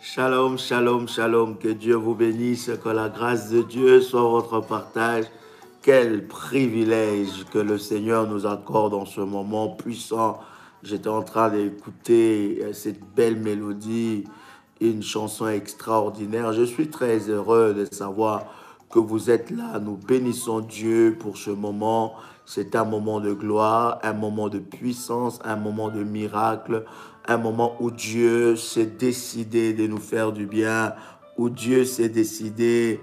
Shalom, shalom, shalom. Que Dieu vous bénisse, que la grâce de Dieu soit votre partage. Quel privilège que le Seigneur nous accorde en ce moment puissant. J'étais en train d'écouter cette belle mélodie, une chanson extraordinaire. Je suis très heureux de savoir que vous êtes là. Nous bénissons Dieu pour ce moment. C'est un moment de gloire, un moment de puissance, un moment de miracle, un moment où Dieu s'est décidé de nous faire du bien, où Dieu s'est décidé,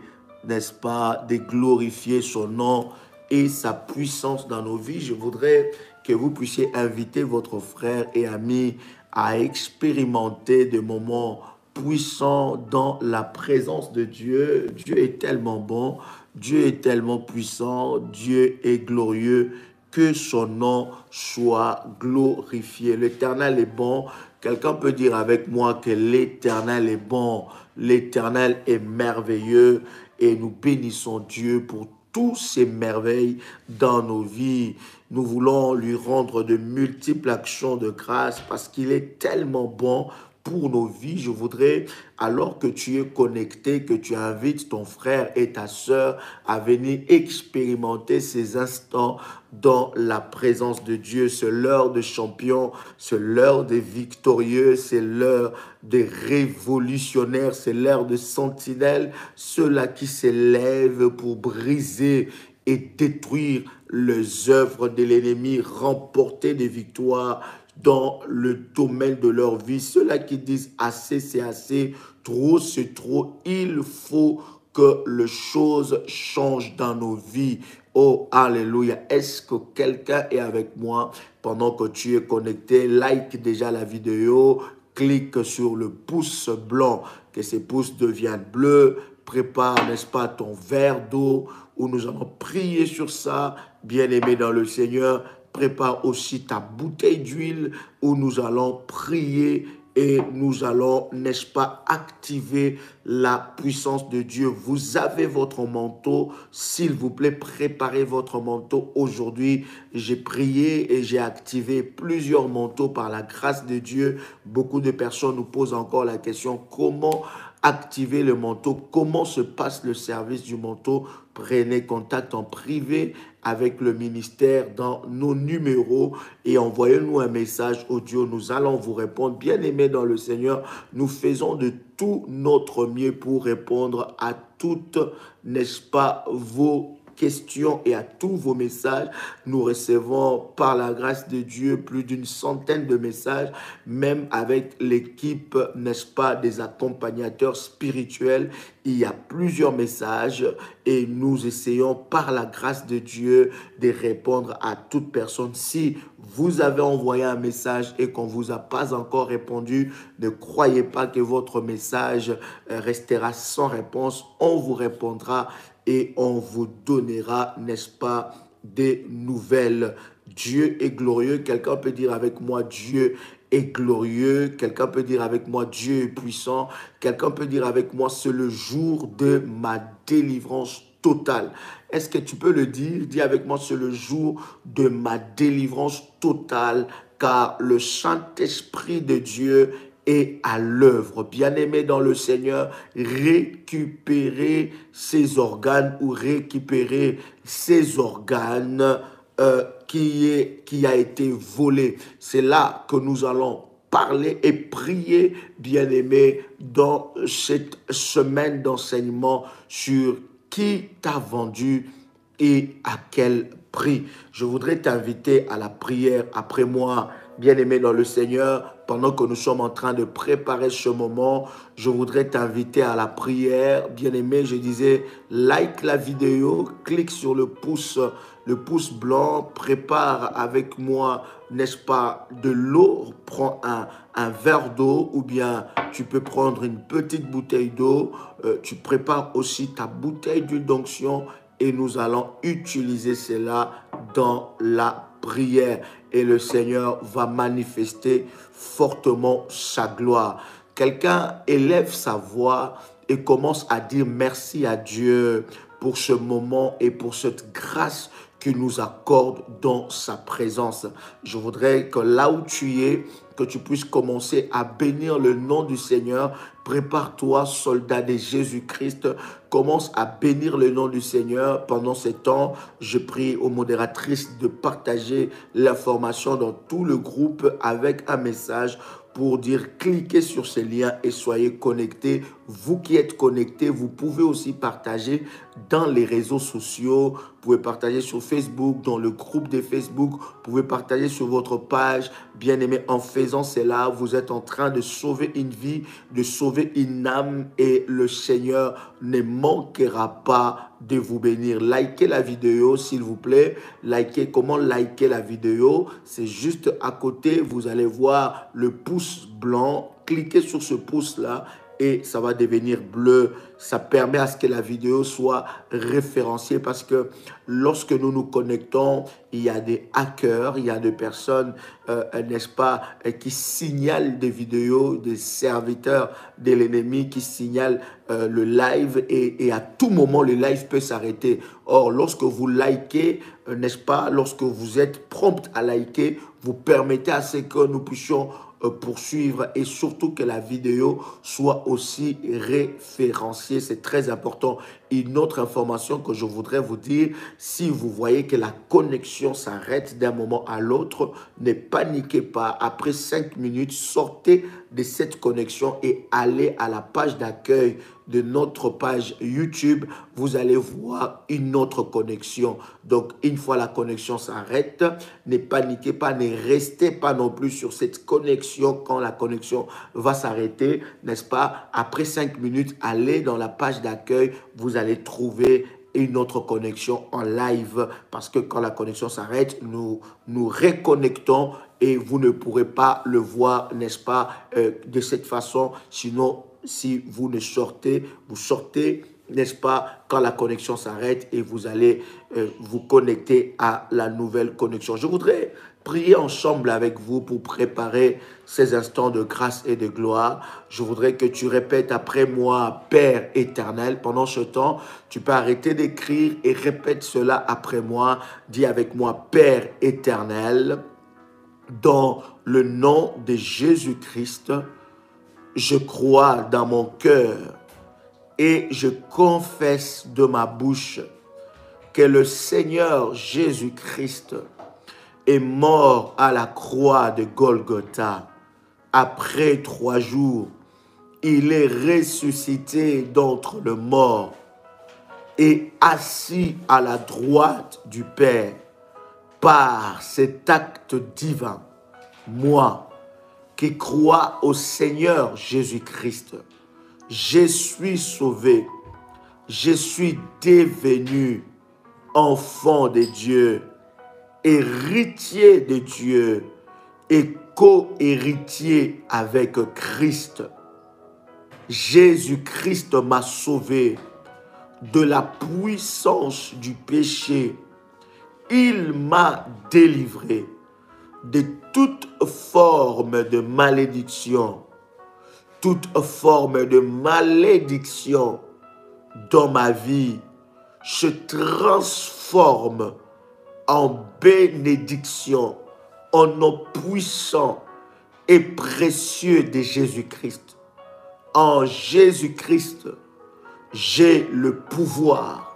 n'est-ce pas, de glorifier son nom et sa puissance dans nos vies. Je voudrais que vous puissiez inviter votre frère et ami à expérimenter des moments puissants dans la présence de Dieu. Dieu est tellement bon, Dieu est tellement puissant, Dieu est glorieux. Que son nom soit glorifié. L'Éternel est bon. Quelqu'un peut dire avec moi que l'Éternel est bon, l'Éternel est merveilleux et nous bénissons Dieu pour toutes ces merveilles dans nos vies. Nous voulons lui rendre de multiples actions de grâce parce qu'il est tellement bon pour nos vies. Je voudrais, alors que tu es connecté, que tu invites ton frère et ta sœur à venir expérimenter ces instants dans la présence de Dieu. C'est l'heure de champions, c'est l'heure des victorieux, c'est l'heure des révolutionnaires, c'est l'heure de sentinelles, ceux-là qui s'élèvent pour briser et détruire les œuvres de l'ennemi, remporter des victoires dans le domaine de leur vie. Ceux-là qui disent assez, c'est assez, trop, c'est trop, il faut que les choses changent dans nos vies. Oh, alléluia. Est-ce que quelqu'un est avec moi pendant que tu es connecté? Like déjà la vidéo, clique sur le pouce blanc, que ces pouces deviennent bleus. Prépare, n'est-ce pas, ton verre d'eau où nous allons prier sur ça. Bien-aimé dans le Seigneur, prépare aussi ta bouteille d'huile où nous allons prier et nous allons, n'est-ce pas, activer la puissance de Dieu. Vous avez votre manteau. S'il vous plaît, préparez votre manteau. Aujourd'hui, j'ai prié et j'ai activé plusieurs manteaux par la grâce de Dieu. Beaucoup de personnes nous posent encore la question, comment activer le manteau? Comment se passe le service du manteau? Prenez contact en privé avec le ministère dans nos numéros et envoyez-nous un message audio. Nous allons vous répondre. Bien-aimés dans le Seigneur, nous faisons de tout notre mieux pour répondre à toutes, n'est-ce pas, vos questions et à tous vos messages. Nous recevons par la grâce de Dieu plus d'une centaine de messages, même avec l'équipe, n'est-ce pas, des accompagnateurs spirituels. Il y a plusieurs messages et nous essayons par la grâce de Dieu de répondre à toute personne. Si vous avez envoyé un message et qu'on ne vous a pas encore répondu, ne croyez pas que votre message restera sans réponse. On vous répondra et on vous donnera, n'est-ce pas, des nouvelles. Dieu est glorieux. Quelqu'un peut dire avec moi, Dieu est glorieux. Quelqu'un peut dire avec moi, Dieu est puissant. Quelqu'un peut dire avec moi, c'est le jour de ma délivrance totale. Est-ce que tu peux le dire? Dis avec moi, c'est le jour de ma délivrance totale, car le Saint-Esprit de Dieu est à l'œuvre. Bien-aimé dans le Seigneur, récupérer ses organes ou récupérer ses organes qui a été volé. C'est là que nous allons parler et prier, bien-aimé, dans cette semaine d'enseignement sur qui t'a vendu et à quel prix. Je voudrais t'inviter à la prière après moi, bien-aimé dans le Seigneur. Pendant que nous sommes en train de préparer ce moment, je voudrais t'inviter à la prière. Bien-aimé, je disais, like la vidéo, clique sur le pouce blanc, prépare avec moi, n'est-ce pas, de l'eau, prends un verre d'eau ou bien tu peux prendre une petite bouteille d'eau, tu prépares aussi ta bouteille d'huile d'onction et nous allons utiliser cela dans la prière et le Seigneur va manifester fortement sa gloire. Quelqu'un élève sa voix et commence à dire merci à Dieu pour ce moment et pour cette grâce qu'il nous accorde dans sa présence. Je voudrais que là où tu es, que tu puisses commencer à bénir le nom du Seigneur. Prépare-toi, soldat de Jésus-Christ. Commence à bénir le nom du Seigneur. Pendant ces temps, je prie aux modératrices de partager l'information dans tout le groupe avec un message pour dire cliquez sur ces liens et soyez connectés. Vous qui êtes connectés, vous pouvez aussi partager dans les réseaux sociaux. Vous pouvez partager sur Facebook, dans le groupe de Facebook. Vous pouvez partager sur votre page. Bien aimé, en faisant cela, vous êtes en train de sauver une vie, de sauver une âme et le Seigneur ne manquera pas de vous bénir. Likez la vidéo, s'il vous plaît. Likez. Comment liker la vidéo? C'est juste à côté, vous allez voir le pouce blanc. Cliquez sur ce pouce-là et ça va devenir bleu. Ça permet à ce que la vidéo soit référenciée parce que lorsque nous nous connectons, il y a des hackers, il y a des personnes, n'est-ce pas, qui signalent des vidéos, des serviteurs de l'ennemi qui signalent le live et à tout moment, le live peut s'arrêter. Or, lorsque vous likez, n'est-ce pas, lorsque vous êtes prompt à liker, vous permettez à ce que nous puissions poursuivre et surtout que la vidéo soit aussi référenciée. C'est très important. Une autre information que je voudrais vous dire, si vous voyez que la connexion s'arrête d'un moment à l'autre, ne paniquez pas. Après 5 minutes, sortez de cette connexion et allez à la page d'accueil de notre page YouTube. Vous allez voir une autre connexion. Donc, une fois la connexion s'arrête, ne paniquez pas, ne restez pas non plus sur cette connexion quand la connexion va s'arrêter, n'est-ce pas? Après 5 minutes, allez dans la page d'accueil, vous allez trouver une autre connexion en live parce que quand la connexion s'arrête, nous nous reconnectons et vous ne pourrez pas le voir, n'est-ce pas, de cette façon. Sinon, si vous ne sortez, vous sortez, n'est-ce pas, quand la connexion s'arrête et vous allez vous connecter à la nouvelle connexion. Je voudrais prier ensemble avec vous pour préparer ces instants de grâce et de gloire. Je voudrais que tu répètes après moi, Père éternel. Pendant ce temps, tu peux arrêter d'écrire et répète cela après moi. Dis avec moi, Père éternel, dans le nom de Jésus-Christ, je crois dans mon cœur et je confesse de ma bouche que le Seigneur Jésus-Christ est mort à la croix de Golgotha. Après 3 jours, il est ressuscité d'entre les morts et assis à la droite du Père. Par cet acte divin, moi qui crois au Seigneur Jésus-Christ, je suis sauvé, je suis devenu enfant de Dieu, héritier de Dieu et co-héritier avec Christ. Jésus-Christ m'a sauvé de la puissance du péché. Il m'a délivré de toute forme de malédiction, toute forme de malédiction dans ma vie se transforme en bénédiction, en nom puissant et précieux de Jésus-Christ. En Jésus-Christ, j'ai le pouvoir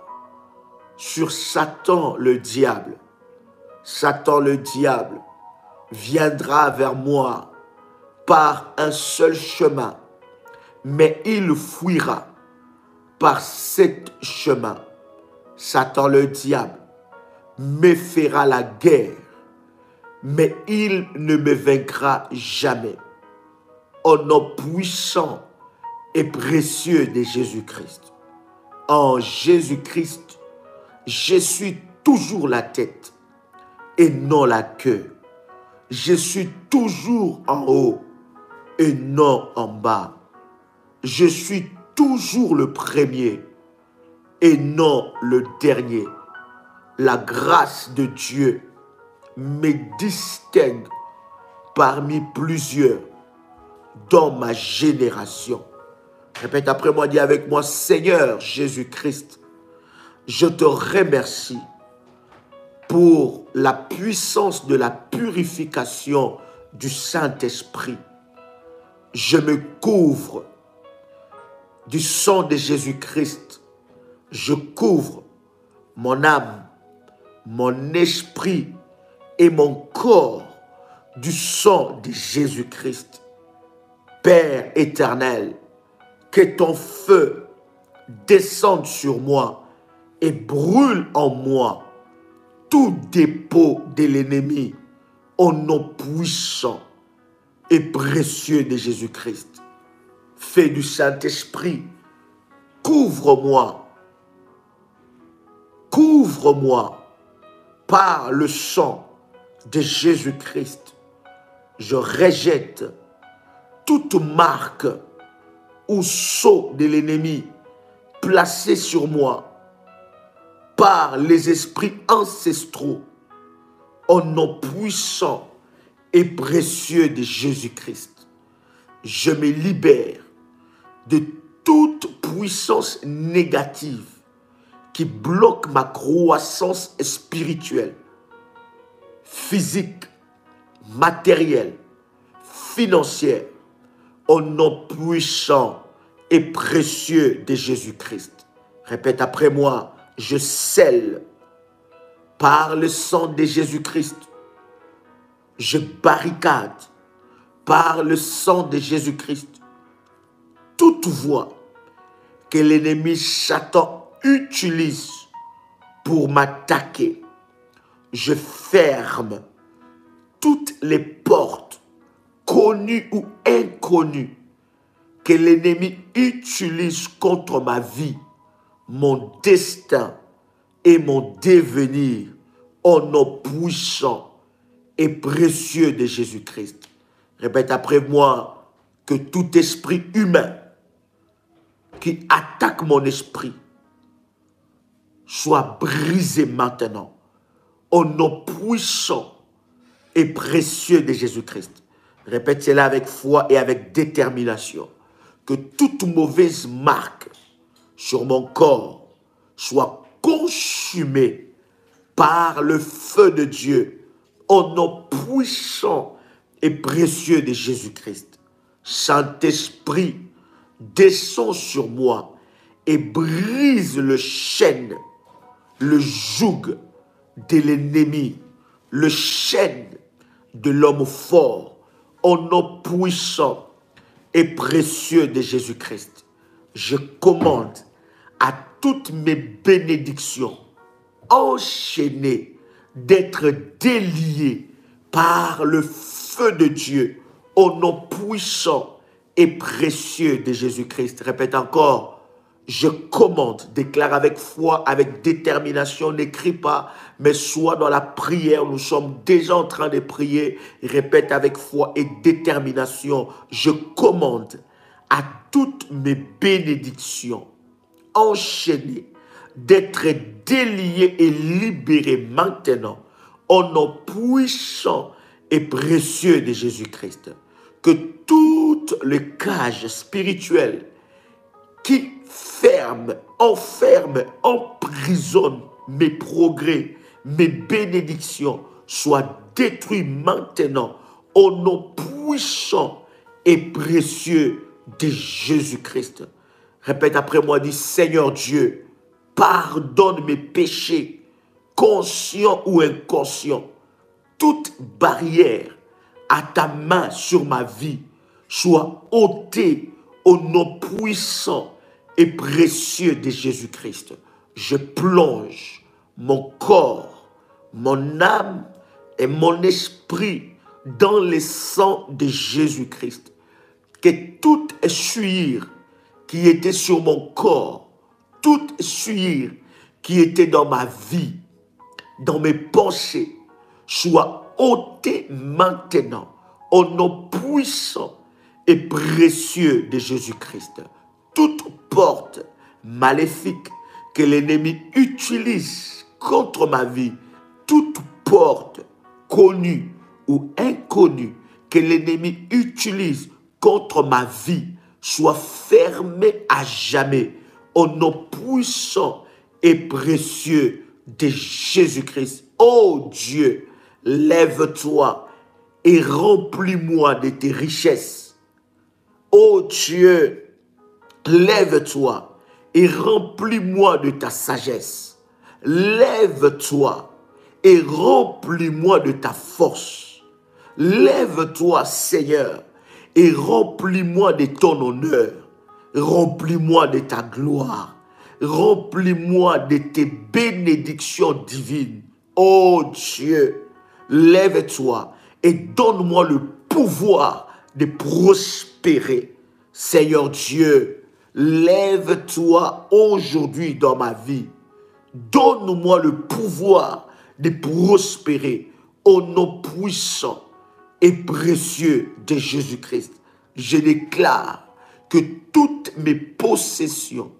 sur Satan le diable. Satan le diable viendra vers moi par un seul chemin, mais il fuira par 7 chemins. Satan le diable me fera la guerre, mais il ne me vaincra jamais. Au nom puissant et précieux de Jésus-Christ. En Jésus-Christ, je suis toujours la tête et non la queue. Je suis toujours en haut et non en bas. Je suis toujours le premier et non le dernier. La grâce de Dieu me distingue parmi plusieurs dans ma génération. Répète après moi, dis avec moi, Seigneur Jésus-Christ, je te remercie pour la puissance de la purification du Saint-Esprit. Je me couvre du sang de Jésus-Christ. Je couvre mon âme, mon esprit et mon corps du sang de Jésus-Christ. Père éternel, que ton feu descende sur moi et brûle en moi tout dépôt de l'ennemi au nom puissant et précieux de Jésus-Christ. Fais du Saint-Esprit, couvre-moi par le sang de Jésus-Christ. Je rejette toute marque ou sceau de l'ennemi placé sur moi par les esprits ancestraux au nom puissant et précieux de Jésus-Christ. Je me libère de toute puissance négative qui bloque ma croissance spirituelle, physique, matérielle, financière, au nom puissant et précieux de Jésus-Christ. Répète après moi, je scelle par le sang de Jésus-Christ. Je barricade par le sang de Jésus-Christ toute voie que l'ennemi Satan utilise pour m'attaquer. Je ferme toutes les portes connues ou inconnues que l'ennemi utilise contre ma vie, mon destin et mon devenir au nom puissant et précieux de Jésus-Christ. Répète après moi que tout esprit humain qui attaque mon esprit soit brisé maintenant au nom puissant et précieux de Jésus-Christ. Répète cela avec foi et avec détermination. Que toute mauvaise marque sur mon corps soit consumée par le feu de Dieu au nom puissant et précieux de Jésus-Christ. Saint-Esprit, descends sur moi et brise le chêne, le joug de l'ennemi, le chêne de l'homme fort, au nom puissant et précieux de Jésus-Christ. Je commande à toutes mes bénédictions enchaînées d'être déliées par le feu de Dieu au nom puissant et précieux de Jésus-Christ. Répète encore. Je commande, déclare avec foi, avec détermination, n'écris pas, mais sois dans la prière. Nous sommes déjà en train de prier. Répète avec foi et détermination. Je commande à toutes mes bénédictions enchaînées d'être déliées et libérées maintenant au nom puissant et précieux de Jésus-Christ. Que toutes les cages spirituelles qui enferment, emprisonnent mes progrès, mes bénédictions, soient détruites maintenant au nom puissant et précieux de Jésus-Christ. Répète après moi, dis Seigneur Dieu, pardonne mes péchés, conscients ou inconscients. Toute barrière à ta main sur ma vie soit ôtée au nom puissant et précieux de Jésus-Christ. Je plonge mon corps, mon âme et mon esprit dans le sang de Jésus-Christ. Que toute souillure qui était sur mon corps, toute souillure qui était dans ma vie, dans mes pensées, soit ôtée maintenant au nom puissant et précieux de Jésus-Christ. Toute porte maléfique que l'ennemi utilise contre ma vie, toute porte connue ou inconnue que l'ennemi utilise contre ma vie, soit fermée à jamais au nom puissant et précieux de Jésus-Christ. Oh Dieu, lève-toi et remplis-moi de tes richesses. Oh Dieu, lève-toi et remplis-moi de ta sagesse. Lève-toi et remplis-moi de ta force. Lève-toi, Seigneur, et remplis-moi de ton honneur. Remplis-moi de ta gloire. Remplis-moi de tes bénédictions divines. Oh Dieu, lève-toi et donne-moi le pouvoir de prospérer. Seigneur Dieu, lève-toi aujourd'hui dans ma vie. Donne-moi le pouvoir de prospérer au nom puissant et précieux de Jésus-Christ. Je déclare que toutes mes possessions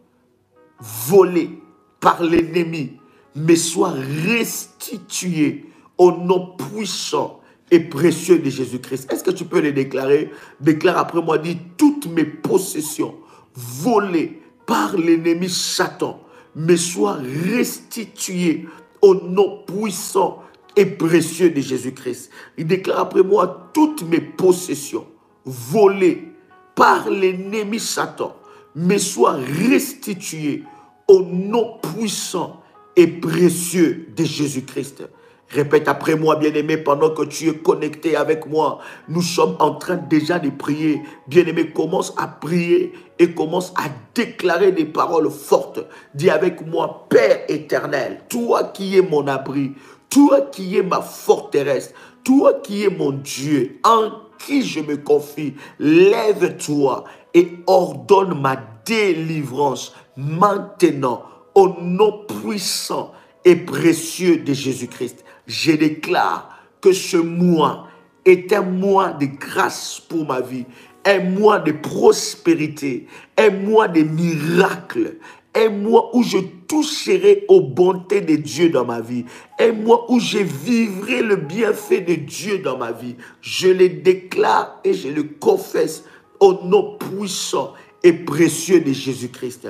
volées par l'ennemi me soient restituées au nom puissant et précieux de Jésus-Christ. Est-ce que tu peux les déclarer? Déclare après moi, dis, toutes mes possessions volées par l'ennemi Satan me soient restituées au nom puissant et précieux de Jésus-Christ. Il déclare après moi, toutes mes possessions volées par l'ennemi Satan me soient restituées au nom puissant et précieux de Jésus-Christ. Répète après moi, bien-aimé, pendant que tu es connecté avec moi. Nous sommes en train déjà de prier. Bien-aimé, commence à prier et commence à déclarer des paroles fortes. Dis avec moi, Père éternel, toi qui es mon abri, toi qui es ma forteresse, toi qui es mon Dieu, en qui je me confie, lève-toi et ordonne ma délivrance maintenant au nom puissant et précieux de Jésus-Christ. Je déclare que ce mois est un mois de grâce pour ma vie, un mois de prospérité, un mois de miracles, un mois où je toucherai aux bontés de Dieu dans ma vie, un mois où je vivrai le bienfait de Dieu dans ma vie. Je le déclare et je le confesse au nom puissant et précieux de Jésus-Christ.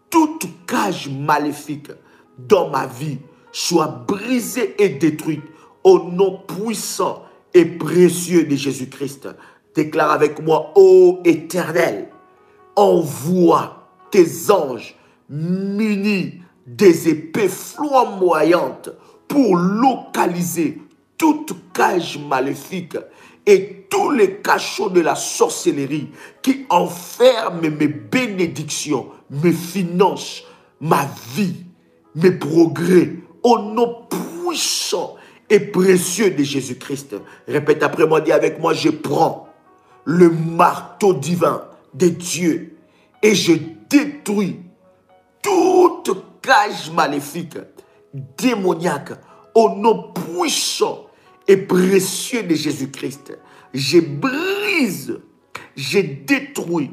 Toute cage maléfique dans ma vie soit brisée et détruite au nom puissant et précieux de Jésus-Christ. Déclare avec moi, ô Éternel, envoie tes anges munis des épées flamboyantes pour localiser toute cage maléfique et tous les cachots de la sorcellerie qui enferment mes bénédictions, mes finances, ma vie, mes progrès, au nom puissant et précieux de Jésus-Christ. Répète après moi, dis avec moi, je prends le marteau divin de Dieu et je détruis toute cage maléfique, démoniaque, au nom puissant et précieux de Jésus-Christ. Je brise, je détruis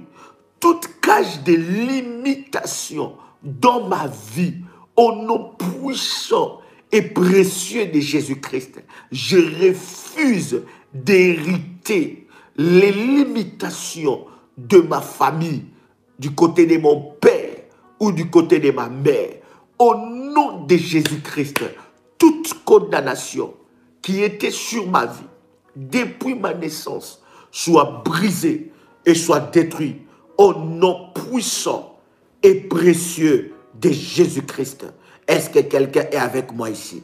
toute cage de limitation dans ma vie, au nom puissant et précieux de Jésus-Christ. Je refuse d'hériter les limitations de ma famille, du côté de mon père ou du côté de ma mère. Au nom de Jésus-Christ, toute condamnation qui était sur ma vie depuis ma naissance soit brisée et soit détruite au nom puissant et précieux de Jésus-Christ. Est-ce que quelqu'un est avec moi ici?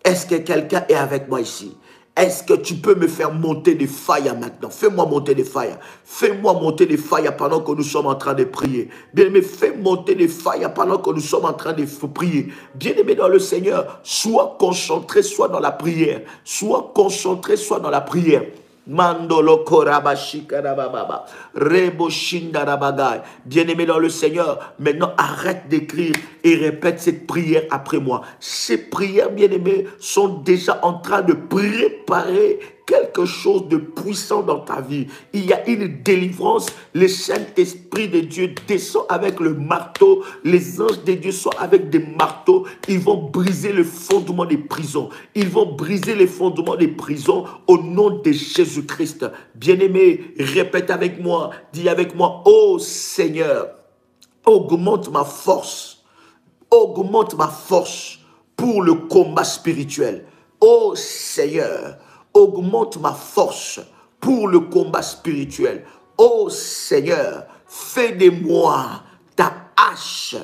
Est-ce que quelqu'un est avec moi ici? Est-ce que tu peux me faire monter des failles maintenant? Fais-moi monter des failles. Fais-moi monter des failles pendant que nous sommes en train de prier. Bien-aimé, fais monter des failles pendant que nous sommes en train de prier. Bien-aimé dans le Seigneur, sois concentré, soit dans la prière. Sois concentré, soit dans la prière. Mandolo korabashikarababa, rebo shindarabagai. Bien-aimé dans le Seigneur, maintenant arrête d'écrire et répète cette prière après moi. Ces prières, bien-aimés, sont déjà en train de préparer quelque chose de puissant dans ta vie. Il y a une délivrance. Le Saint-Esprit de Dieu descend avec le marteau. Les anges de Dieu sont avec des marteaux. Ils vont briser le fondement des prisons. Ils vont briser les fondements des prisons au nom de Jésus-Christ. Bien-aimé, répète avec moi. Dis avec moi, ô Seigneur, augmente ma force. Augmente ma force pour le combat spirituel. Ô Seigneur, augmente ma force pour le combat spirituel. Ô Seigneur, fais de moi ta hache,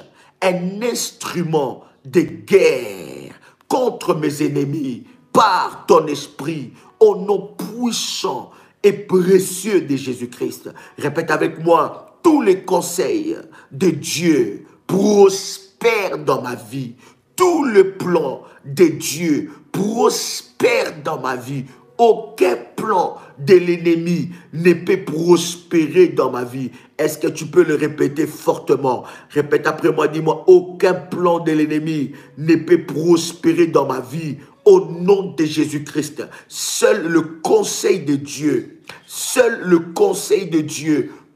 un instrument de guerre contre mes ennemis par ton esprit, au nom puissant et précieux de Jésus-Christ. Répète avec moi, tous les conseils de Dieu prospèrent dans ma vie. Tout le plan de Dieu prospère dans ma vie. Aucun plan de l'ennemi ne peut prospérer dans ma vie. Est-ce que tu peux le répéter fortement? Répète après moi, dis-moi, aucun plan de l'ennemi ne peut prospérer dans ma vie. Au nom de Jésus-Christ, seul le conseil de Dieu,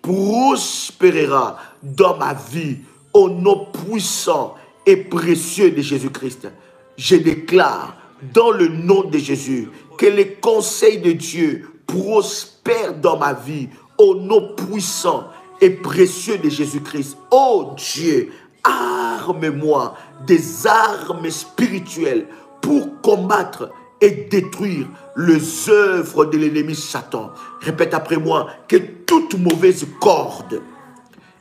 prospérera dans ma vie. Au nom puissant et précieux de Jésus-Christ, je déclare dans le nom de Jésus que les conseils de Dieu prospèrent dans ma vie. Au nom puissant et précieux de Jésus-Christ. Oh Dieu, arme-moi des armes spirituelles pour combattre et détruire les œuvres de l'ennemi Satan. Répète après moi, que toute mauvaise corde,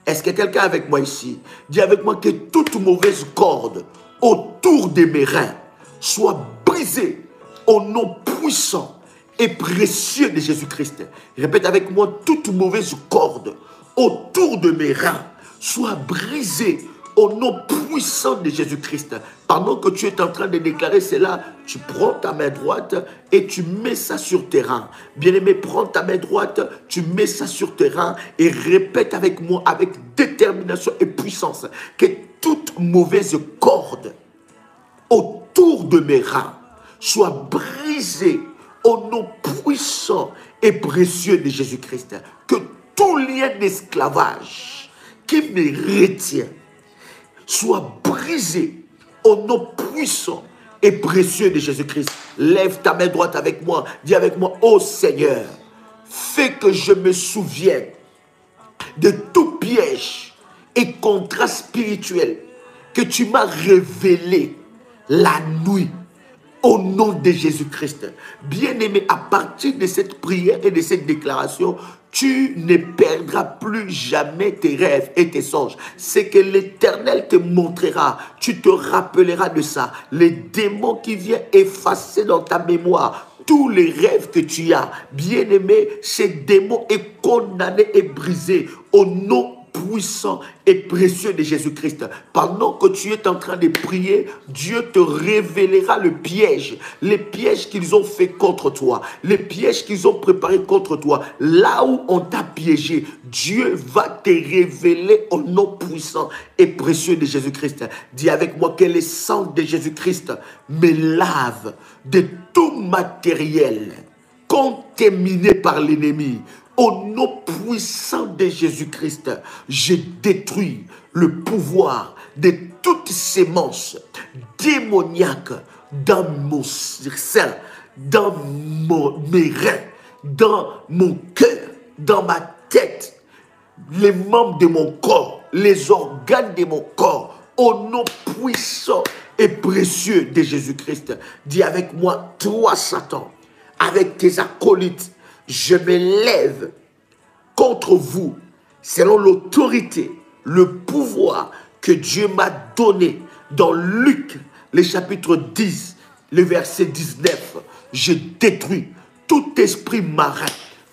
est-ce que quelqu'un avec moi ici? Dis avec moi que toute mauvaise corde autour de mes reins soit brisée au nom puissant et précieux de Jésus-Christ. Répète avec moi, toute mauvaise corde autour de mes reins soit brisée au nom puissant de Jésus-Christ. Pendant que tu es en train de déclarer cela, tu prends ta main droite et tu mets ça sur tes reins. Bien-aimé, prends ta main droite, tu mets ça sur tes reins et répète avec moi, avec détermination et puissance, que toute mauvaise corde autour de mes reins soit brisée au nom puissant et précieux de Jésus-Christ. Que tout lien d'esclavage qui me retient soit brisé au nom puissant et précieux de Jésus-Christ. Lève ta main droite avec moi. Dis avec moi, ô Seigneur, fais que je me souvienne de tout piège et contrat spirituel que tu m'as révélé la nuit. Au nom de Jésus-Christ. Bien-aimé, à partir de cette prière et de cette déclaration, tu ne perdras plus jamais tes rêves et tes songes. C'est que l'Éternel te montrera. Tu te rappelleras de ça. Les démons qui viennent effacer dans ta mémoire tous les rêves que tu as. Bien-aimé, ces démons est condamné et brisé au nom puissant et précieux de Jésus-Christ. Pendant que tu es en train de prier, Dieu te révélera le piège, les pièges qu'ils ont fait contre toi, les pièges qu'ils ont préparés contre toi. Là où on t'a piégé, Dieu va te révéler au nom puissant et précieux de Jésus-Christ. Dis avec moi que le sang de Jésus-Christ me lave de tout matériel contaminé par l'ennemi. Au nom puissant de Jésus-Christ, je détruis le pouvoir de toute sémence démoniaque dans mon sein, dans mes reins, dans mon cœur, dans ma tête, les membres de mon corps, les organes de mon corps, au nom puissant et précieux de Jésus-Christ. Dis avec moi, toi Satan, avec tes acolytes, je me lève contre vous selon l'autorité, le pouvoir que Dieu m'a donné dans Luc, le chapitre 10, le verset 19. Je détruis tout esprit marin,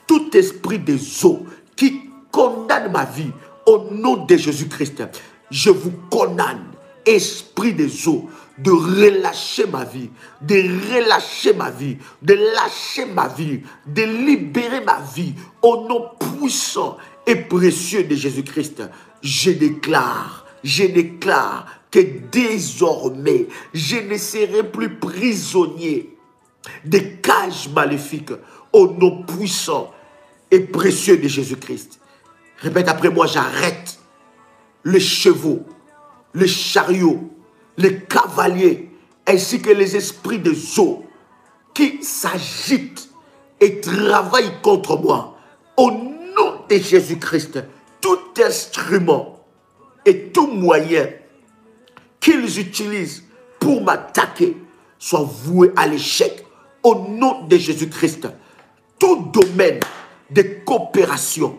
tout esprit des eaux qui condamne ma vie au nom de Jésus-Christ. Je vous condamne, esprit des eaux, de relâcher ma vie, de relâcher ma vie, de lâcher ma vie, de libérer ma vie au nom puissant et précieux de Jésus-Christ. Je déclare que désormais, je ne serai plus prisonnier des cages maléfiques au nom puissant et précieux de Jésus-Christ. Répète après moi, j'arrête les chevaux, les chariots, les cavaliers, ainsi que les esprits des eaux qui s'agitent et travaillent contre moi. Au nom de Jésus-Christ, tout instrument et tout moyen qu'ils utilisent pour m'attaquer soit voué à l'échec. Au nom de Jésus-Christ, tout domaine de coopération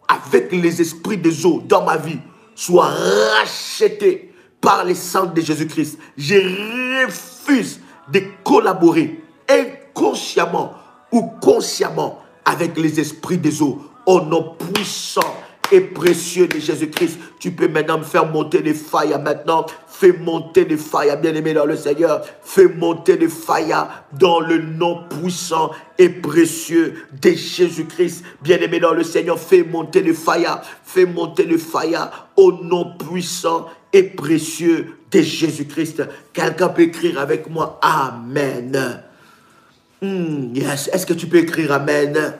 avec les esprits des eaux dans ma vie soit racheté par les sang de Jésus-Christ. Je refuse de collaborer inconsciemment ou consciemment avec les esprits des eaux. Au nom puissant et précieux de Jésus-Christ, tu peux maintenant me faire monter des failles maintenant. Fais monter des failles, bien-aimé dans le Seigneur. Fais monter des failles dans le nom puissant et précieux de Jésus-Christ. Bien-aimé dans le Seigneur, fais monter des failles. Fais monter des failles au nom puissant et précieux de Jésus-Christ. Quelqu'un peut écrire avec moi Amen. Yes. Est-ce que tu peux écrire Amen?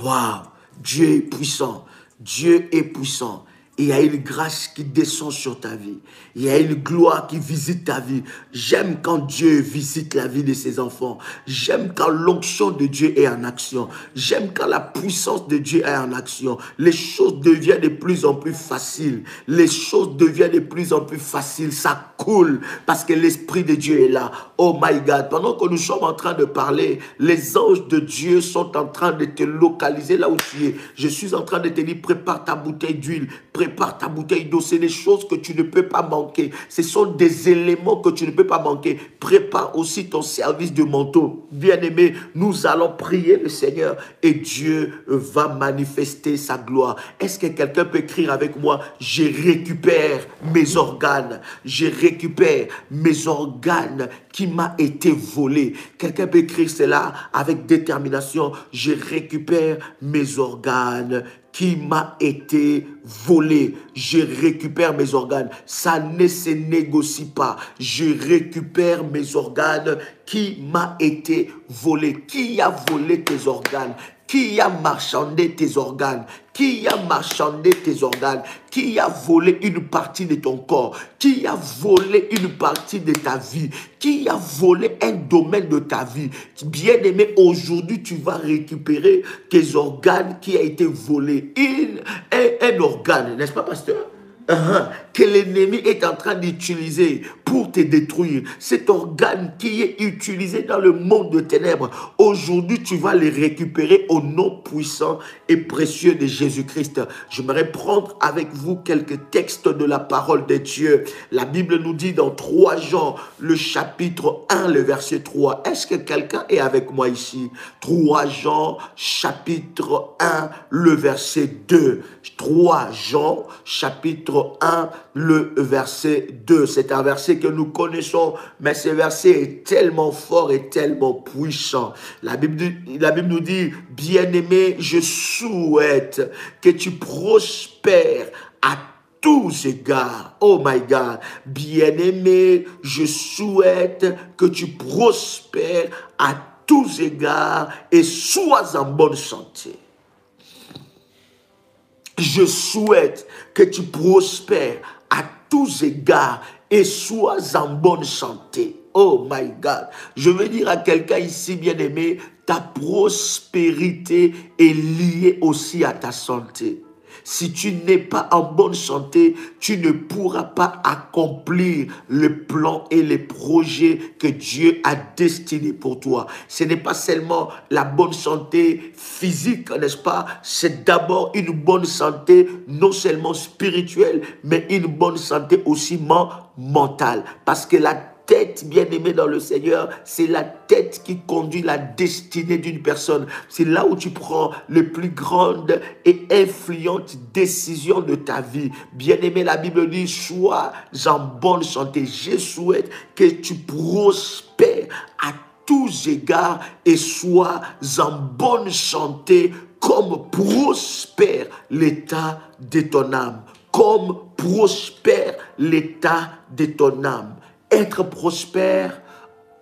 Waouh, Dieu est puissant. Dieu est puissant. Il y a une grâce qui descend sur ta vie. Il y a une gloire qui visite ta vie. J'aime quand Dieu visite la vie de ses enfants. J'aime quand l'onction de Dieu est en action. J'aime quand la puissance de Dieu est en action. Les choses deviennent de plus en plus faciles. Les choses deviennent de plus en plus faciles. Ça coule parce que l'Esprit de Dieu est là. Oh my God. Pendant que nous sommes en train de parler, les anges de Dieu sont en train de te localiser là où tu es. Je suis en train de te dire, prépare ta bouteille d'huile. Prépare ta bouteille d'eau, c'est des choses que tu ne peux pas manquer. Ce sont des éléments que tu ne peux pas manquer. Prépare aussi ton service de manteau. Bien-aimé, nous allons prier le Seigneur et Dieu va manifester sa gloire. Est-ce que quelqu'un peut écrire avec moi? Je récupère mes organes. Je récupère mes organes qui m'a été volé. Quelqu'un peut écrire cela avec détermination. Je récupère mes organes qui m'a été volé. Je récupère mes organes. Ça ne se négocie pas. Je récupère mes organes qui m'a été volé. Qui a volé tes organes? Qui a marchandé tes organes? Qui a marchandé tes organes? Qui a volé une partie de ton corps? Qui a volé une partie de ta vie? Qui a volé un domaine de ta vie? Bien-aimé, aujourd'hui, tu vas récupérer tes organes qui a été volé. Un organe, n'est-ce pas, pasteur? Que l'ennemi est en train d'utiliser pour te détruire. Cet organe qui est utilisé dans le monde de ténèbres, aujourd'hui tu vas les récupérer au nom puissant et précieux de Jésus-Christ. J'aimerais prendre avec vous quelques textes de la parole de Dieu. La Bible nous dit dans 3 Jean, le chapitre 1, le verset 3. Est-ce que quelqu'un est avec moi ici? 3 Jean, chapitre 1, le verset 2. 3 Jean, chapitre 1, le verset 2. C'est un verset que nous connaissons, mais ce verset est tellement fort et tellement puissant. La Bible nous dit, bien-aimé, je souhaite que tu prospères à tous égards. Oh my God. Bien-aimé, je souhaite que tu prospères à tous égards et sois en bonne santé. Je souhaite que tu prospères à tous égards et sois en bonne santé. Oh my God. Je veux dire à quelqu'un ici, bien-aimé, ta prospérité est liée aussi à ta santé. Si tu n'es pas en bonne santé, tu ne pourras pas accomplir le plan et les projets que Dieu a destinés pour toi. Ce n'est pas seulement la bonne santé physique, n'est-ce pas? C'est d'abord une bonne santé, non seulement spirituelle, mais une bonne santé aussi mentale. Parce que la tête, bien-aimée dans le Seigneur, c'est la tête qui conduit la destinée d'une personne. C'est là où tu prends les plus grandes et influentes décisions de ta vie. Bien-aimé, la Bible dit, sois en bonne santé. Je souhaite que tu prospères à tous égards et sois en bonne santé comme prospère l'état de ton âme. Comme prospère l'état de ton âme. Être prospère,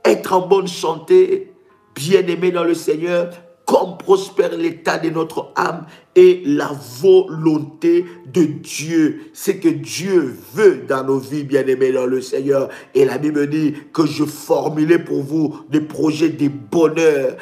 être en bonne santé, bien-aimé dans le Seigneur, comme prospère l'état de notre âme et la volonté de Dieu. C'est que Dieu veut dans nos vies, bien-aimés dans le Seigneur. Et la Bible dit que je formulais pour vous des projets de bonheur,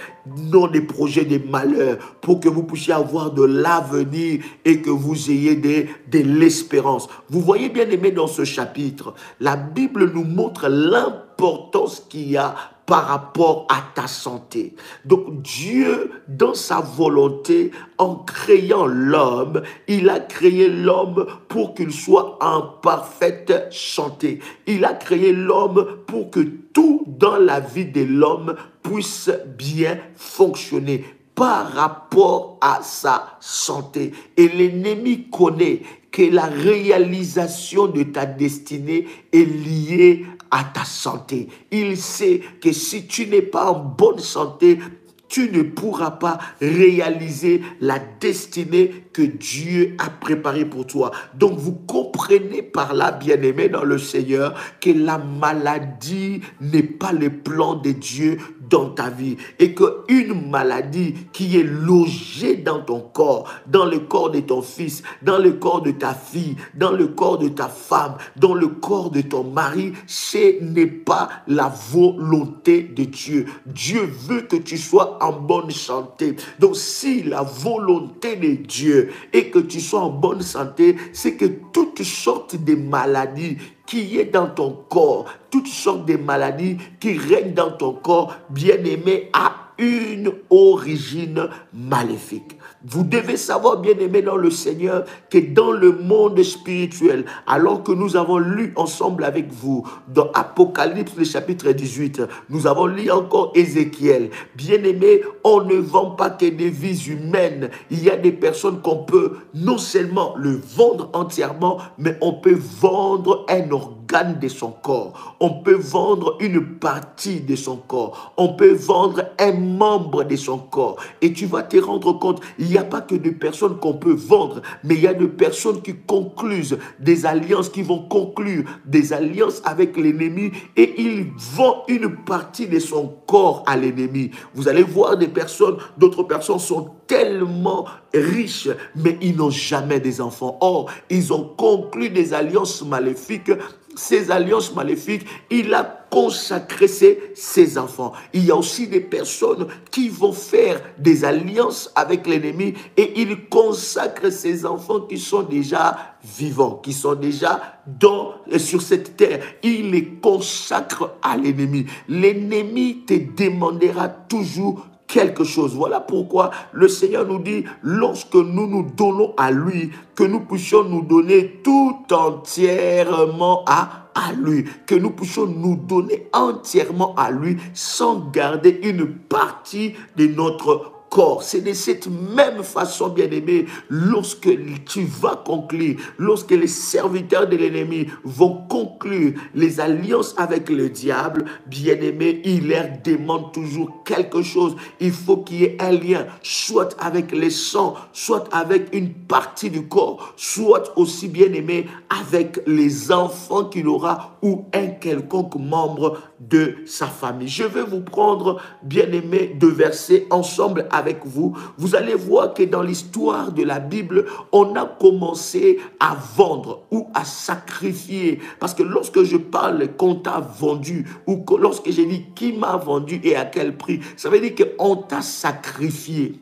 non des projets de malheur, pour que vous puissiez avoir de l'avenir et que vous ayez de l'espérance. Vous voyez, bien-aimés, dans ce chapitre, la Bible nous montre l'importance qu'il y a par rapport à ta santé. Donc Dieu, dans sa volonté, en créant l'homme, il a créé l'homme pour qu'il soit en parfaite santé. Il a créé l'homme pour que tout dans la vie de l'homme puisse bien fonctionner par rapport à sa santé. Et l'ennemi connaît que la réalisation de ta destinée est liée à ta santé. Il sait que si tu n'es pas en bonne santé, tu ne pourras pas réaliser la destinée que Dieu a préparée pour toi. Donc vous comprenez par là, bien-aimés dans le Seigneur, que la maladie n'est pas le plan de Dieu dans ta vie. Et qu'une maladie qui est logée dans ton corps, dans le corps de ton fils, dans le corps de ta fille, dans le corps de ta femme, dans le corps de ton mari, ce n'est pas la volonté de Dieu. Dieu veut que tu sois en bonne santé. Donc si la volonté de Dieu est que tu sois en bonne santé, c'est que toutes sortes de maladies qui est dans ton corps, toutes sortes de maladies qui règnent dans ton corps, bien-aimé, a une origine maléfique. Vous devez savoir, bien-aimés dans le Seigneur, que dans le monde spirituel, alors que nous avons lu ensemble avec vous dans Apocalypse, le chapitre 18, nous avons lu encore Ézéchiel. Bien-aimés, on ne vend pas que des vies humaines. Il y a des personnes qu'on peut non seulement le vendre entièrement, mais on peut vendre un organe de son corps. On peut vendre une partie de son corps. On peut vendre un membre de son corps. Et tu vas te rendre compte, il n'y a pas que des personnes qu'on peut vendre, mais il y a des personnes qui concluent des alliances, qui vont conclure des alliances avec l'ennemi et ils vendent une partie de son corps à l'ennemi. Vous allez voir des personnes, d'autres personnes sont tellement riches, mais ils n'ont jamais des enfants. Or, ils ont conclu des alliances maléfiques. Ces alliances maléfiques, il a consacré ses enfants. Il y a aussi des personnes qui vont faire des alliances avec l'ennemi et ils consacrent ces enfants qui sont déjà vivants, qui sont déjà sur cette terre. Il les consacre à l'ennemi. L'ennemi te demandera toujours quelque chose. Voilà pourquoi le Seigneur nous dit, lorsque nous nous donnons à lui, que nous puissions nous donner tout entièrement à lui, que nous puissions nous donner entièrement à lui sans garder une partie de notre corps. C'est de cette même façon, bien-aimé, lorsque tu vas conclure, lorsque les serviteurs de l'ennemi vont conclure les alliances avec le diable, bien-aimé, il leur demande toujours quelque chose. Il faut qu'il y ait un lien, soit avec les sangs, soit avec une partie du corps, soit aussi, bien-aimé, avec les enfants qu'il aura ou un quelconque membre de sa famille. Je vais vous prendre, bien-aimé, deux versets ensemble avec vous. Vous allez voir que dans l'histoire de la Bible, on a commencé à vendre ou à sacrifier. Parce que lorsque je parle qu'on t'a vendu ou lorsque j'ai dit qui m'a vendu et à quel prix, ça veut dire qu'on t'a sacrifié.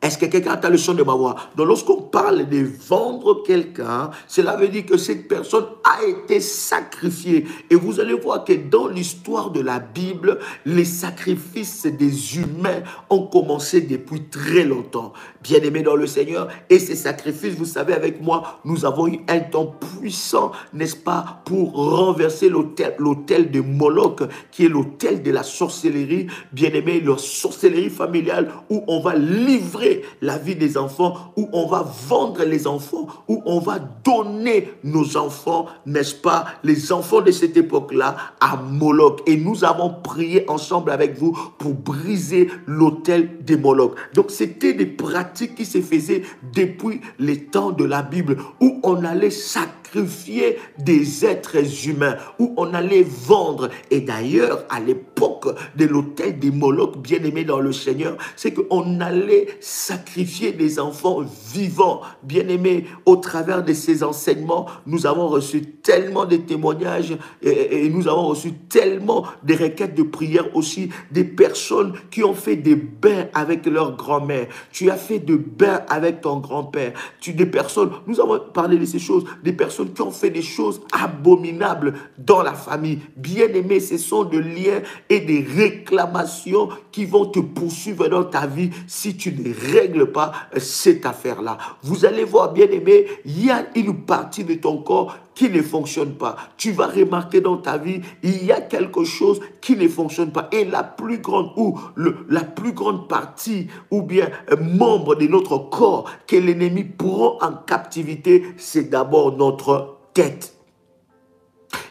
Est-ce que quelqu'un a le son de ma voix? Donc, lorsqu'on parle de vendre quelqu'un, cela veut dire que cette personne a été sacrifiée. Et vous allez voir que dans l'histoire de la Bible, les sacrifices des humains ont commencé depuis très longtemps. Bien-aimés dans le Seigneur, et ces sacrifices, vous savez, avec moi, nous avons eu un temps puissant, n'est-ce pas, pour renverser l'autel de Moloch, qui est l'autel de la sorcellerie. Bien-aimés, la sorcellerie familiale, où on va livrer la vie des enfants, où on va vendre les enfants, où on va donner nos enfants, n'est-ce pas, les enfants de cette époque-là, à Moloch. Et nous avons prié ensemble avec vous pour briser l'autel de Moloch. Donc, c'était des pratiques qui se faisaient depuis les temps de la Bible, où on allait sacrifier des êtres humains, où on allait vendre. Et d'ailleurs, à l'époque, l'époque de l'autel des Moloch, bien-aimés dans le Seigneur, c'est qu'on allait sacrifier des enfants vivants, bien-aimés. Au travers de ces enseignements, nous avons reçu tellement de témoignages et nous avons reçu tellement de requêtes de prière aussi, des personnes qui ont fait des bains avec leur grand-mère. Tu as fait des bains avec ton grand-père. Des personnes, nous avons parlé de ces choses, des personnes qui ont fait des choses abominables dans la famille. Bien-aimés, ce sont des liens et des réclamations qui vont te poursuivre dans ta vie si tu ne règles pas cette affaire-là. Vous allez voir, bien-aimés, il y a une partie de ton corps qui ne fonctionne pas. Tu vas remarquer dans ta vie, il y a quelque chose qui ne fonctionne pas. Et la plus grande partie ou bien membre de notre corps que l'ennemi prend en captivité, c'est d'abord notre tête.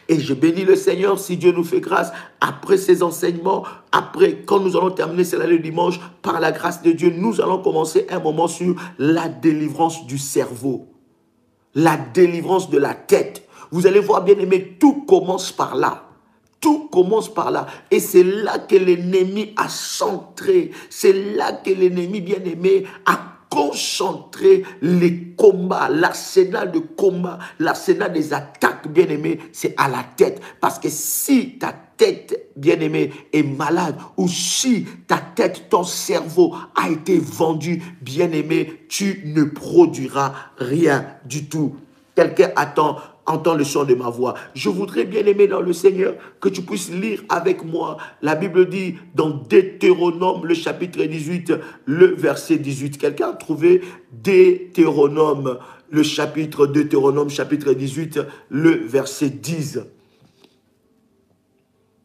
Et je bénis le Seigneur si Dieu nous fait grâce. Après ces enseignements, après, quand nous allons terminer cela le dimanche, par la grâce de Dieu, nous allons commencer un moment sur la délivrance du cerveau. La délivrance de la tête. Vous allez voir, bien aimé, tout commence par là. Tout commence par là. Et c'est là que l'ennemi a centré. C'est là que l'ennemi, bien aimé, a concentré les combats, l'arsenal de combat, l'arsenal des attaques, bien aimé, c'est à la tête. Parce que si ta tête, bien-aimé, est malade, ou si ta tête, ton cerveau a été vendu, bien-aimé, tu ne produiras rien du tout. Quelqu'un entend le son de ma voix. Je voudrais, bien-aimé dans le Seigneur, que tu puisses lire avec moi. La Bible dit dans Deutéronome, le chapitre 18, le verset 18. Quelqu'un a trouvé Deutéronome, Deutéronome, chapitre 18, le verset 10.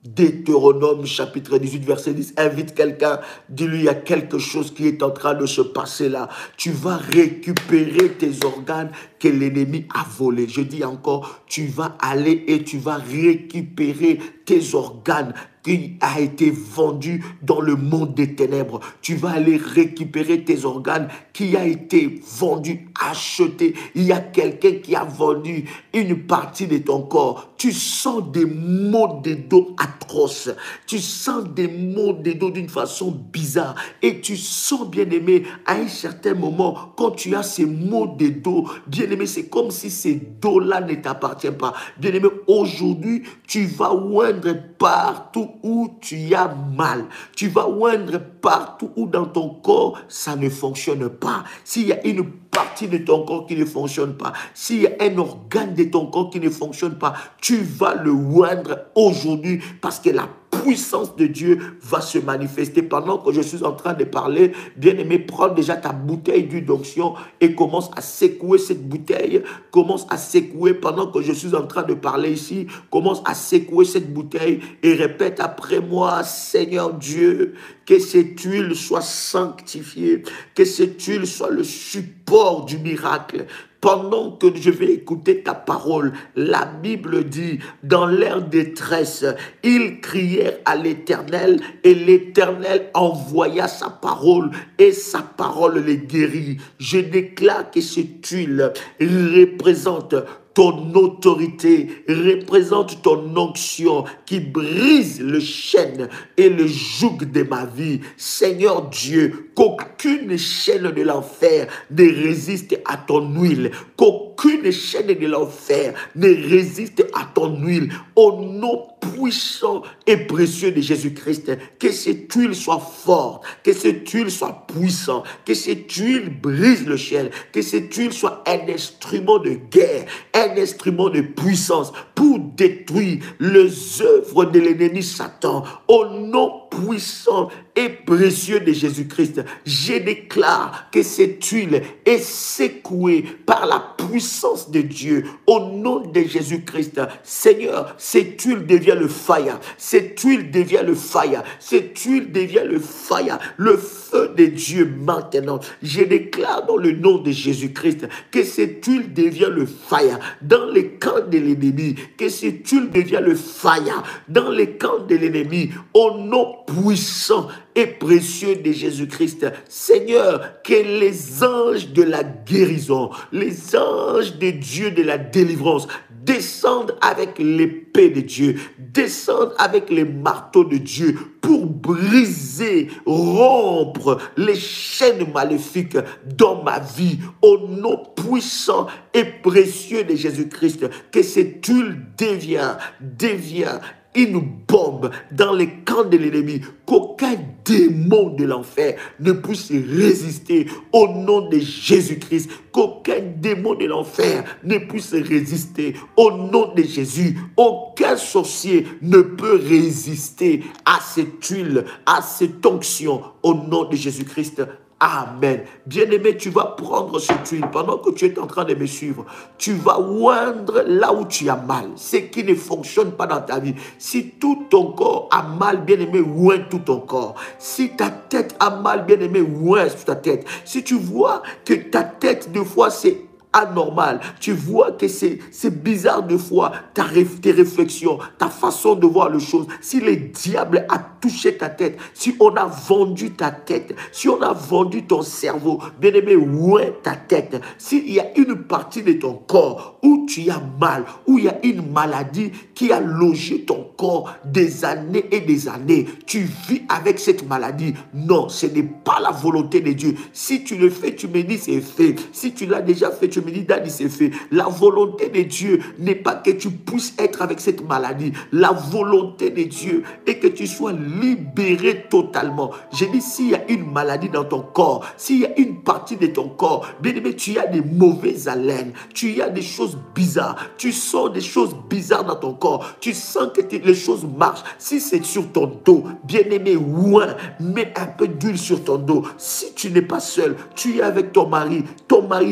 Deutéronome chapitre 18 verset 10, invite quelqu'un, dis-lui il y a quelque chose qui est en train de se passer là. Tu vas récupérer tes organes que l'ennemi a volés. Je dis encore, tu vas aller et tu vas récupérer tes organes qui a été vendu dans le monde des ténèbres. Tu vas aller récupérer tes organes qui a été vendu, acheté. Il y a quelqu'un qui a vendu une partie de ton corps. Tu sens des maux de dos atroces. Tu sens des maux de dos d'une façon bizarre. Et tu sens, bien-aimé, à un certain moment, quand tu as ces maux de dos, bien-aimé, c'est comme si ces dos-là ne t'appartiennent pas. Bien-aimé, aujourd'hui, tu vas oindre partout où tu as mal. Tu vas oindre partout où dans ton corps, ça ne fonctionne pas. S'il y a une partie de ton corps qui ne fonctionne pas, s'il y a un organe de ton corps qui ne fonctionne pas, tu vas le oindre aujourd'hui parce que la puissance de Dieu va se manifester. Pendant que je suis en train de parler, bien-aimé, prends déjà ta bouteille d'huile d'onction et commence à secouer cette bouteille. Commence à secouer pendant que je suis en train de parler ici. Commence à secouer cette bouteille et répète après moi, Seigneur Dieu, que cette huile soit sanctifiée, que cette huile soit le support du miracle. Pendant que je vais écouter ta parole, la Bible dit, dans leur détresse, ils crièrent à l'Éternel et l'Éternel envoya sa parole et sa parole les guérit. Je déclare que cette huile représente ton autorité, représente ton onction qui brise le chêne et le joug de ma vie. Seigneur Dieu, qu'aucune chaîne de l'enfer ne résiste à ton huile, qu'aucune chaîne de l'enfer ne résiste à ton huile. Au nom puissant et précieux de Jésus-Christ, que cette huile soit forte, que cette huile soit puissante, que cette huile brise le ciel, que cette huile soit un instrument de guerre, un instrument de puissance pour détruire les œuvres de l'ennemi Satan. Au nom puissant et précieux de Jésus-Christ, je déclare que cette huile est secouée par la puissance de Dieu. Au nom de Jésus-Christ, Seigneur, cette huile devient le fire. Cette huile devient le fire. Cette huile devient le fire. Le feu de Dieu maintenant. Je déclare dans le nom de Jésus-Christ que cette huile devient le fire dans les camps de l'ennemi. Que cette huile devient le fire dans les camps de l'ennemi. Au nom puissant et précieux de Jésus-Christ. Seigneur, que les anges de la guérison, les anges de Dieu de la délivrance descendre avec l'épée de Dieu, descendre avec les marteaux de Dieu pour briser, rompre les chaînes maléfiques dans ma vie, au nom puissant et précieux de Jésus-Christ. Que cette huile devient une bombe dans les camps de l'ennemi, qu'aucun démon de l'enfer ne puisse résister au nom de Jésus-Christ, qu'aucun démon de l'enfer ne puisse résister au nom de Jésus. Aucun sorcier ne peut résister à cette huile, à cette onction au nom de Jésus-Christ. Amen. Bien-aimé, tu vas prendre cette huile pendant que tu es en train de me suivre. Tu vas oindre là où tu as mal, ce qui ne fonctionne pas dans ta vie. Si tout ton corps a mal, bien-aimé, oins tout ton corps. Si ta tête a mal, bien-aimé, oins ta tête. Si tu vois que ta tête, des fois, c'est anormal, tu vois que c'est bizarre de fois, tes réflexions, ta façon de voir les choses, si le diable a touché ta tête, si on a vendu ta tête, si on a vendu ton cerveau, bien-aimé, oins ta tête. S'il y a une partie de ton corps où tu as mal, où il y a une maladie qui a logé ton corps des années et des années, tu vis avec cette maladie, non, ce n'est pas la volonté de Dieu. Si tu le fais, tu me dis c'est fait. Si tu l'as déjà fait, tu me dis Dadi, c'est fait. La volonté de Dieu n'est pas que tu puisses être avec cette maladie. La volonté de Dieu est que tu sois libéré totalement. J'ai dit, s'il y a une maladie dans ton corps, s'il y a une partie de ton corps, bien aimé, tu as des mauvaises haleines, tu as des choses bizarres, tu sens des choses bizarres dans ton corps, tu sens que les choses marchent. Si c'est sur ton dos, bien aimé, ouin, mets un peu d'huile sur ton dos. Si tu n'es pas seul, tu es avec ton mari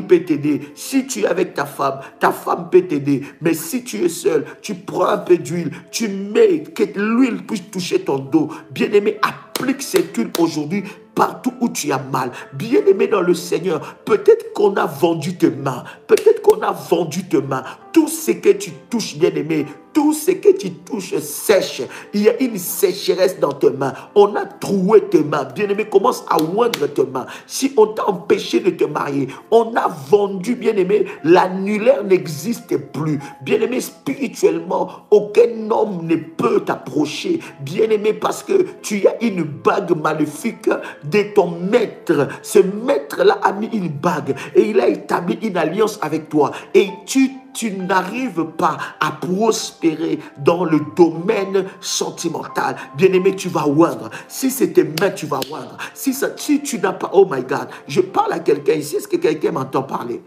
peut t'aider. Si tu es avec ta femme peut t'aider. Mais si tu es seul, tu prends un peu d'huile, tu mets, que l'huile puisse toucher ton dos. Bien-aimé, applique cette huile aujourd'hui partout où tu as mal. Bien-aimé dans le Seigneur, peut-être qu'on a vendu tes mains, peut-être qu'on a vendu tes mains. Tout ce que tu touches, bien-aimé, tout ce que tu touches sèche. Il y a une sécheresse dans tes mains. On a troué tes mains. Bien-aimé, commence à oindre tes mains. Si on t'a empêché de te marier, on a vendu, bien-aimé, l'annulaire n'existe plus. Bien-aimé, spirituellement, aucun homme ne peut t'approcher. Bien-aimé, parce que tu as une bague maléfique de ton maître. Ce maître-là a mis une bague et il a établi une alliance avec toi. Et tu n'arrives pas à prospérer dans le domaine sentimental. Bien-aimé, tu vas oindre. Si c'est tes mains, tu vas oindre. Si tu n'as pas, oh my God, je parle à quelqu'un ici. Est-ce que quelqu'un m'entend parler?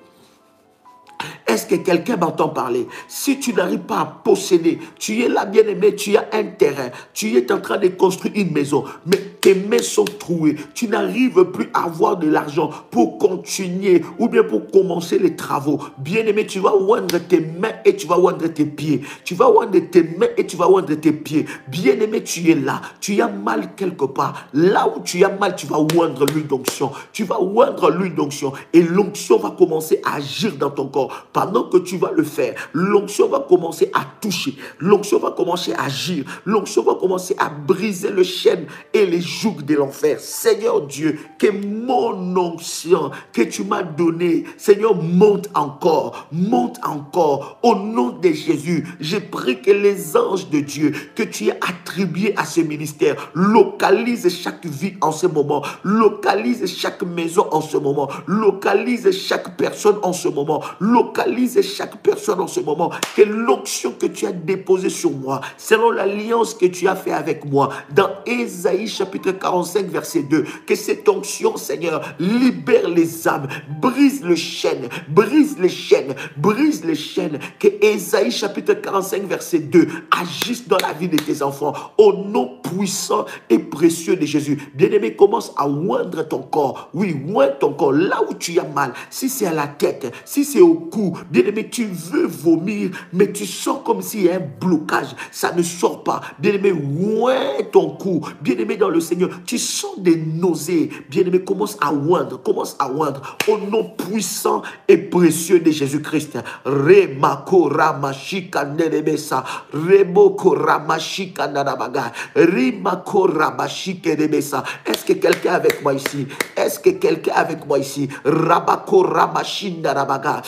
Est-ce que quelqu'un m'entend parler? Si tu n'arrives pas à posséder, tu es là, bien-aimé, tu as un terrain, tu es en train de construire une maison, mais tes mains sont trouées, tu n'arrives plus à avoir de l'argent pour continuer ou bien pour commencer les travaux. Bien-aimé, tu vas oindre tes mains et tu vas oindre tes pieds. Tu vas oindre tes mains et tu vas oindre tes pieds. Bien-aimé, tu es là, tu as mal quelque part. Là où tu as mal, tu vas oindre l'huile d'onction. Tu vas oindre l'huile d'onction et l'onction va commencer à agir dans ton corps. Pendant que tu vas le faire, l'onction va commencer à toucher, l'onction va commencer à agir, l'onction va commencer à briser le chêne et les jougs de l'enfer. Seigneur Dieu, que mon onction que tu m'as donné, Seigneur, monte encore, au nom de Jésus. Je prie que les anges de Dieu que tu as attribués à ce ministère localisent chaque vie en ce moment, localise chaque maison en ce moment, localise chaque personne en ce moment, localise chaque personne en ce moment, que l'onction que tu as déposée sur moi, selon l'alliance que tu as fait avec moi, dans Ésaïe chapitre 45 verset 2, que cette onction, Seigneur, libère les âmes, brise le chêne, brise les chaînes, brise les chaînes, que Ésaïe chapitre 45 verset 2 agisse dans la vie de tes enfants, au nom puissant et précieux de Jésus. Bien-aimé, commence à oindre ton corps, oui, oins ton corps, là où tu as mal, si c'est à la tête, si c'est au cou, bien-aimé, tu veux vomir, mais tu sens comme s'il y a un blocage, ça ne sort pas. Bien-aimé, oins ton cou. Bien-aimé dans le Seigneur, tu sens des nausées. Bien-aimé, commence à oindre, au nom puissant et précieux de Jésus-Christ. Remako ramashika nerebesa, remoko ramashika narabaga, rimako ramashika nerebesa. Est-ce que quelqu'un avec moi ici? Est-ce que quelqu'un avec moi ici? Rabako ramashinda rabaga,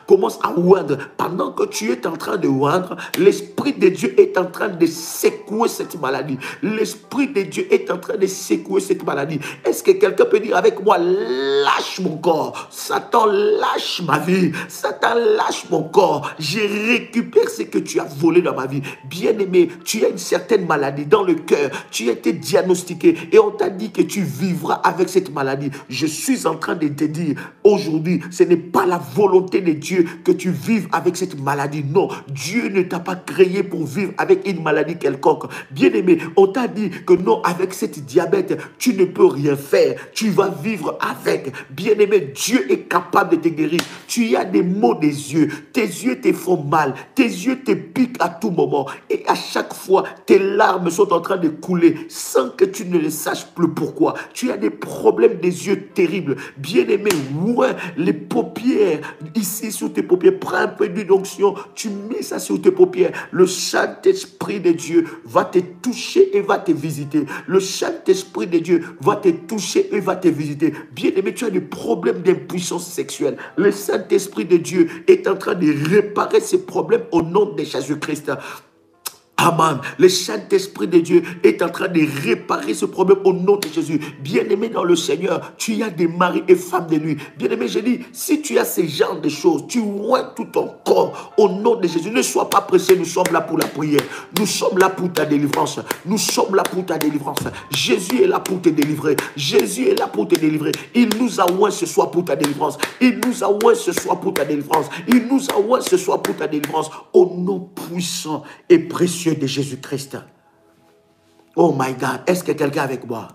Commence à oindre. Pendant que tu es en train de oindre, l'Esprit de Dieu est en train de secouer cette maladie. L'Esprit de Dieu est en train de secouer cette maladie. Est-ce que quelqu'un peut dire avec moi, lâche mon corps. Satan, lâche ma vie. Satan, lâche mon corps. Je récupère ce que tu as volé dans ma vie. Bien-aimé, tu as une certaine maladie dans le cœur. Tu as été diagnostiqué et on t'a dit que tu vivras avec cette maladie. Je suis en train de te dire, aujourd'hui, ce n'est pas la volonté de Dieu que tu vives avec cette maladie. Non, Dieu ne t'a pas créé pour vivre avec une maladie quelconque. Bien-aimé, on t'a dit que non, avec cette diabète, tu ne peux rien faire. Tu vas vivre avec. Bien-aimé, Dieu est capable de te guérir. Tu as des maux des yeux. Tes yeux te font mal. Tes yeux te piquent à tout moment. Et à chaque fois, tes larmes sont en train de couler sans que tu ne le saches plus pourquoi. Tu as des problèmes des yeux terribles. Bien-aimé, ouais, les paupières, ici sur tes paupières, prends un peu d'huile d'onction, tu mets ça sur tes paupières. Le Saint-Esprit de Dieu va te toucher et va te visiter. Le Saint-Esprit de Dieu va te toucher et va te visiter. Bien-aimé, tu as des problèmes d'impuissance sexuelle. Le Saint-Esprit de Dieu est en train de réparer ces problèmes au nom de Jésus-Christ. Amen. Le Saint-Esprit de Dieu est en train de réparer ce problème au nom de Jésus. Bien-aimé dans le Seigneur, tu as des maris et femmes de nuit. Bien-aimé, je dis, si tu as ce genre de choses, tu oins tout ton corps au nom de Jésus. Ne sois pas pressé, nous sommes là pour la prière. Nous sommes là pour ta délivrance. Nous sommes là pour ta délivrance. Jésus est là pour te délivrer. Jésus est là pour te délivrer. Il nous a oint ce soir pour ta délivrance. Il nous a oint ce soir pour ta délivrance. Il nous a oint ce soir pour ta délivrance. Au nom puissant et précieux de Jésus-Christ. Oh my God, est-ce que quelqu'un est avec moi?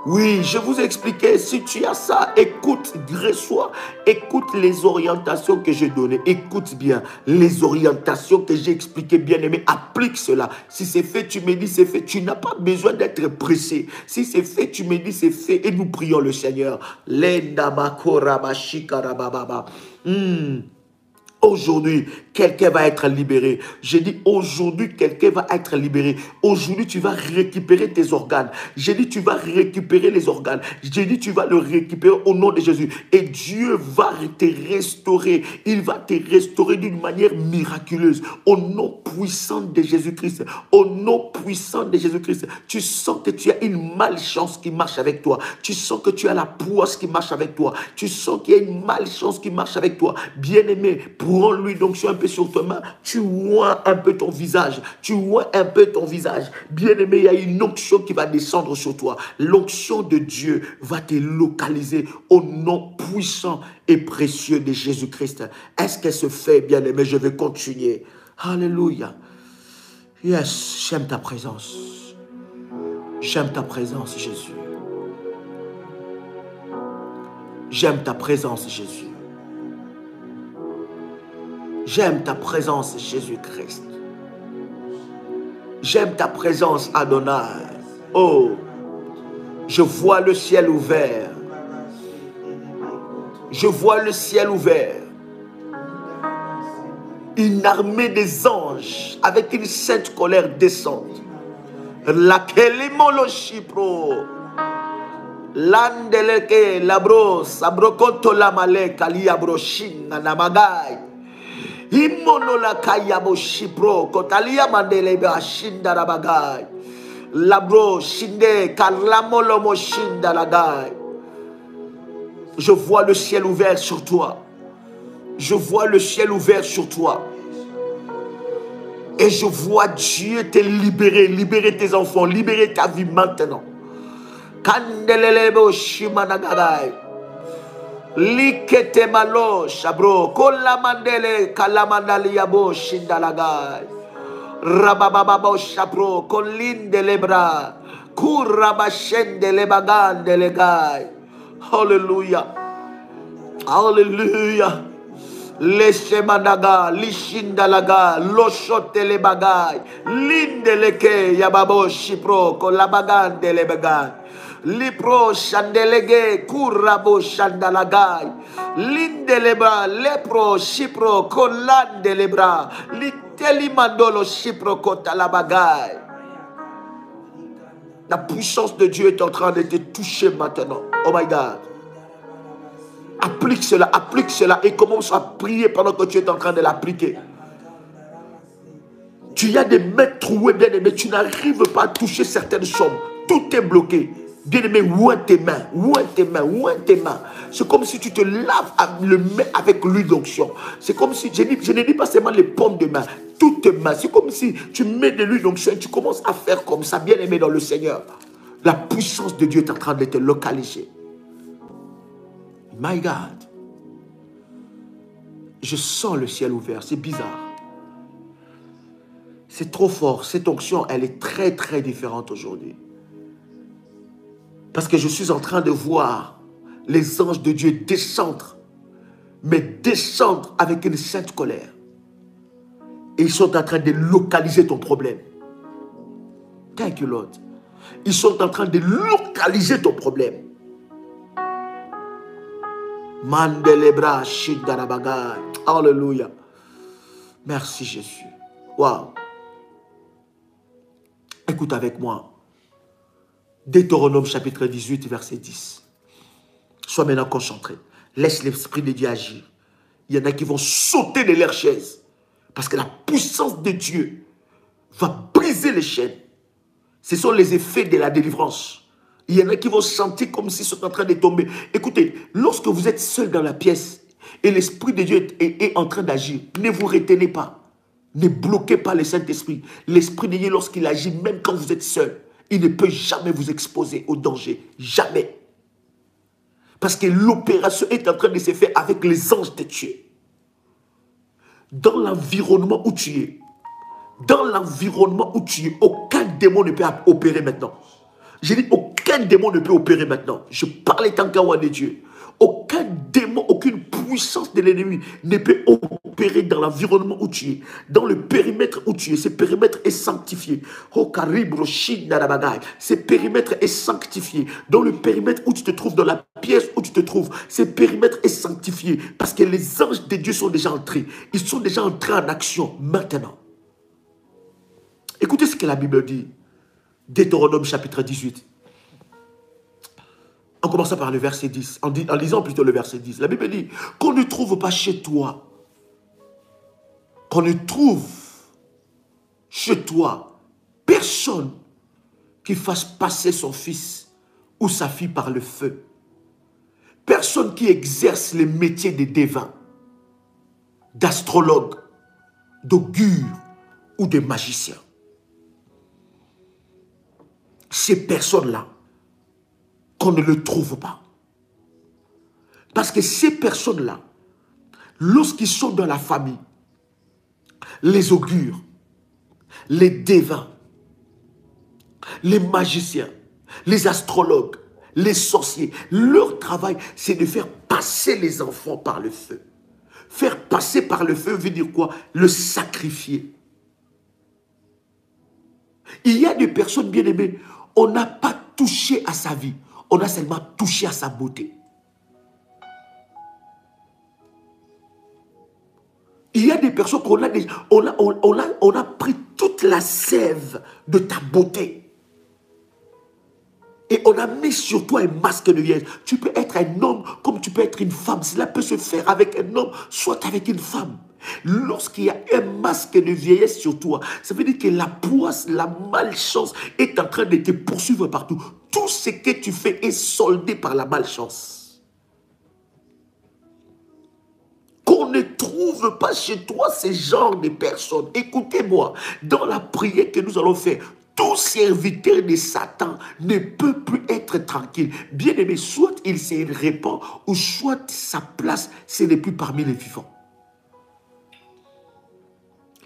Oui, je vous expliquais, si tu as ça, écoute, reçois, écoute les orientations que j'ai données, écoute bien les orientations que j'ai expliquées, bien aimé, applique cela. Si c'est fait, tu me dis c'est fait, tu n'as pas besoin d'être pressé. Si c'est fait, tu me dis c'est fait et nous prions le Seigneur. Aujourd'hui, quelqu'un va être libéré. J'ai dit aujourd'hui, quelqu'un va être libéré. Aujourd'hui, tu vas récupérer tes organes. J'ai dit, tu vas récupérer les organes. J'ai dit, tu vas le récupérer au nom de Jésus. Et Dieu va te restaurer. Il va te restaurer d'une manière miraculeuse. Au nom puissant de Jésus-Christ. Au nom puissant de Jésus-Christ. Tu sens que tu as une malchance qui marche avec toi. Tu sens que tu as la poisse qui marche avec toi. Tu sens qu'il y a une malchance qui marche avec toi. Bien-aimé, prends l'huile d'onction un peu sur ta main. Tu oins un peu ton visage. Tu oins un peu ton visage. Bien-aimé, il y a une onction qui va descendre sur toi. L'onction de Dieu va te localiser au nom puissant et précieux de Jésus-Christ. Est-ce qu'elle se fait, bien-aimé? Je vais continuer. Alléluia. Yes, j'aime ta présence. J'aime ta présence, Jésus. J'aime ta présence, Jésus. J'aime ta présence, Jésus-Christ. J'aime ta présence, Adonai. Oh, je vois le ciel ouvert. Je vois le ciel ouvert. Une armée des anges avec une sainte colère descend. Laquelle molo chipro. Landeleke labro sabrokoto lamale kaliabro shin namagai. Imonola kayabo shipro kotalia mandele be ashinda rabagai. Labro shinde kalamolo mo shinda lagai. Je vois le ciel ouvert sur toi. Je vois le ciel ouvert sur toi. Et je vois Dieu te libérer, libérer tes enfants, libérer ta vie maintenant. Kandelelebo shimanagagai. Likete malo shabro kolamandele kalamandali yabo shindalagai. Rabababo shabro kolinde lebra kurabashende lebagande legai. Hallelujah. Hallelujah. Leshemanaga, lishindalaga, loshote lebagai, lindeleke yababo shipro kolabagande lebagai. Lipro shandelege kurabo shandalagai. Lindelebra lepro shipro kolandelebra. Litelimandolo shipro kotalabagai. La puissance de Dieu est en train de te toucher maintenant. Oh my God. Applique cela et commence à prier pendant que tu es en train de l'appliquer. Tu as des mains trouées, bien-aimé, tu n'arrives pas à toucher certaines sommes. Tout est bloqué. Bien-aimé, ouvre tes mains, ouvre tes mains, ouvre tes mains. C'est comme si tu te laves le main avec l'huile d'onction. C'est comme si, je ne dis pas seulement les paumes de main, toutes tes mains. C'est comme si tu mets de l'huile d'onction et tu commences à faire comme ça, bien-aimé dans le Seigneur. La puissance de Dieu est en train de te localiser. My God. Je sens le ciel ouvert, c'est bizarre. C'est trop fort. Cette onction, elle est très, très différente aujourd'hui. Parce que je suis en train de voir les anges de Dieu descendre. Mais descendre avec une sainte colère. Et ils sont en train de localiser ton problème. Thank you, Lord. Ils sont en train de localiser ton problème. Mandelebra Shidarabaga. Alléluia. Merci Jésus. Waouh. Écoute avec moi. Deutéronome chapitre 18, verset 10. Sois maintenant concentré. Laisse l'Esprit de Dieu agir. Il y en a qui vont sauter de leur chaise. Parce que la puissance de Dieu va briser les chaînes. Ce sont les effets de la délivrance. Il y en a qui vont sentir comme s'ils sont en train de tomber. Écoutez, lorsque vous êtes seul dans la pièce et l'Esprit de Dieu est en train d'agir, ne vous retenez pas. Ne bloquez pas le Saint-Esprit. L'Esprit de Dieu, lorsqu'il agit, même quand vous êtes seul, il ne peut jamais vous exposer au danger. Jamais. Parce que l'opération est en train de se faire avec les anges de Dieu. Dans l'environnement où tu es, aucun démon ne peut opérer maintenant. Je dis aucun démon ne peut opérer maintenant. Je parle étant qu'un de Dieu. Aucun démon, aucune puissance de l'ennemi ne peut opérer dans l'environnement où tu es. Dans le périmètre où tu es. Ce périmètre est sanctifié. Ce périmètre est sanctifié. Dans le périmètre où tu te trouves, dans la pièce où tu te trouves, ce périmètre est sanctifié. Parce que les anges de Dieu sont déjà entrés. Ils sont déjà entrés en action maintenant. Écoutez ce que la Bible dit. Deutéronome chapitre 18. En commençant par le verset 10, en lisant plutôt le verset 10, la Bible dit qu'on ne trouve pas chez toi, personne qui fasse passer son fils ou sa fille par le feu. Personne qui exerce les métiers de devin, d'astrologue, d'augure ou de magicien. Ces personnes-là, qu'on ne le trouve pas. Parce que ces personnes-là, lorsqu'ils sont dans la famille, les augures, les devins, les magiciens, les astrologues, les sorciers, leur travail, c'est de faire passer les enfants par le feu. Faire passer par le feu veut dire quoi? Le sacrifier. Il y a des personnes bien-aimées, on n'a pas touché à sa vie. On a seulement touché à sa beauté. Il y a des personnes qu'on a, on a pris toute la sève de ta beauté. Et on a mis sur toi un masque de vieillesse. Tu peux être un homme comme tu peux être une femme. Cela peut se faire avec un homme, soit avec une femme. Lorsqu'il y a un masque de vieillesse sur toi, ça veut dire que la poisse, la malchance est en train de te poursuivre partout. Tout ce que tu fais est soldé par la malchance. Qu'on ne trouve pas chez toi ce genre de personnes. Écoutez-moi, dans la prière que nous allons faire, tout serviteur de Satan ne peut plus être tranquille. Bien aimé, soit il se répand, ou soit sa place, ce n'est plus parmi les vivants.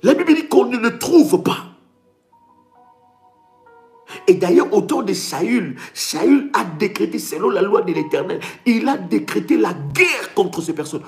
La Bible dit qu'on ne le trouve pas. Et d'ailleurs, au temps de Saül, Saül a décrété, selon la loi de l'Éternel, il a décrété la guerre contre ces personnes.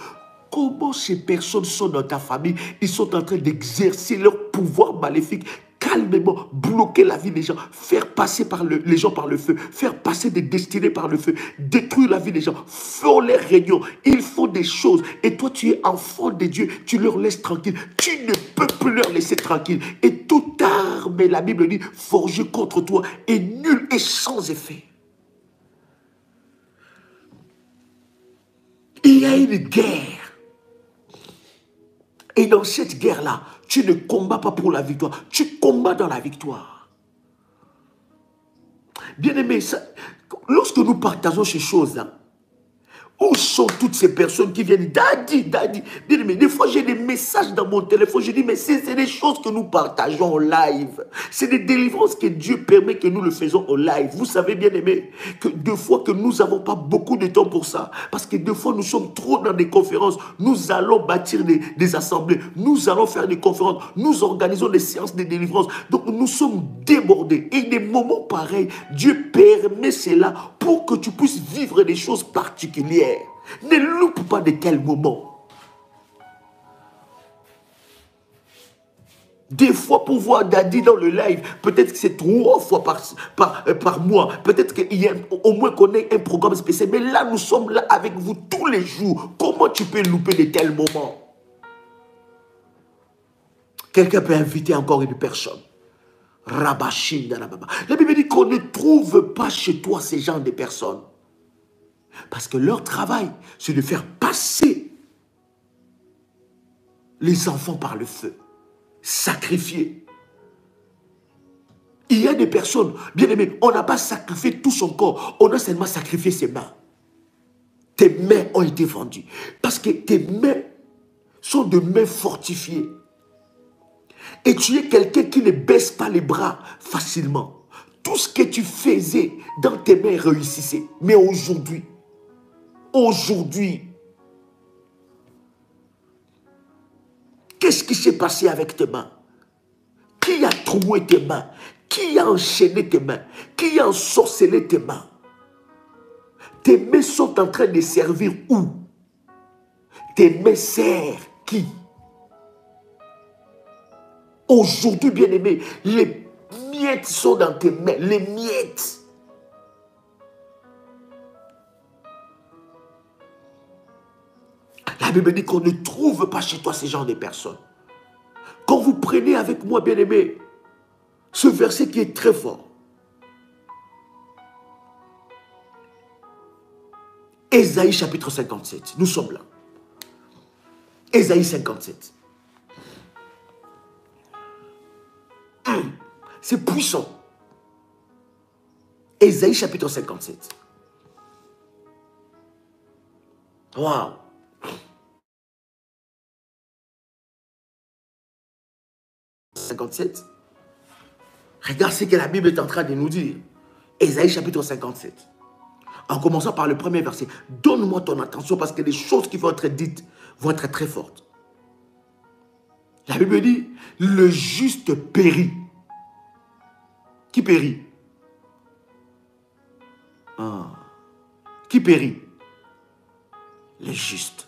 Comment ces personnes sont dans ta famille? Ils sont en train d'exercer leur pouvoir maléfique. Calmement, bloquer la vie des gens, faire passer les gens par le feu, faire passer des destinées par le feu, détruire la vie des gens, font les réunions, ils font des choses. Et toi, tu es enfant de Dieu, tu leur laisses tranquille. Tu ne peux plus leur laisser tranquille. Et toute arme, la Bible dit, forgée contre toi est nulle et sans effet. Il y a une guerre. Et dans cette guerre-là, tu ne combats pas pour la victoire, tu combats dans la victoire. Bien-aimé, lorsque nous partageons ces choses-là, où sont toutes ces personnes qui viennent, Daddy, Daddy, bien aimé, des fois j'ai des messages dans mon téléphone, je dis, mais c'est des choses que nous partageons en live. C'est des délivrances que Dieu permet que nous le faisons en live. Vous savez, bien aimé, que deux fois que nous n'avons pas beaucoup de temps pour ça, parce que deux fois nous sommes trop dans des conférences, nous allons bâtir des assemblées, nous allons faire des conférences, nous organisons des séances de délivrance. Donc nous sommes débordés. Et des moments pareils, Dieu permet cela pour que tu puisses vivre des choses particulières. Ne loupe pas de quel moment. Des fois, pour voir Daddy dans le live, peut-être que c'est 3 fois par mois. Peut-être qu'il y a au moins qu'on ait un programme spécial. Mais là, nous sommes là avec vous tous les jours. Comment tu peux louper de tels moments? Quelqu'un peut inviter encore une personne. Rabashinda Rababa. La Bible dit qu'on ne trouve pas chez toi ces gens de personnes. Parce que leur travail, c'est de faire passer les enfants par le feu. Sacrifier. Il y a des personnes, bien aimées, on n'a pas sacrifié tout son corps, on a seulement sacrifié ses mains. Tes mains ont été vendues. Parce que tes mains sont de mains fortifiées. Et tu es quelqu'un qui ne baisse pas les bras facilement. Tout ce que tu faisais dans tes mains réussissait. Mais aujourd'hui, qu'est-ce qui s'est passé avec tes mains? Qui a troué tes mains? Qui a enchaîné tes mains? Qui a ensorcelé tes mains? Tes mains sont en train de servir où? Tes mains servent qui? Aujourd'hui, bien-aimé, les miettes sont dans tes mains, les miettes. La Bible dit qu'on ne trouve pas chez toi ces genres de personnes. Quand vous prenez avec moi, bien-aimé, ce verset qui est très fort. Ésaïe chapitre 57, nous sommes là. Ésaïe 57. C'est puissant. Ésaïe chapitre 57. Waouh. Regarde ce que la Bible est en train de nous dire. Ésaïe chapitre 57. En commençant par le premier verset. Donne-moi ton attention parce que les choses qui vont être dites vont être très fortes. La Bible dit, le juste périt. Qui périt? Qui périt? Le juste.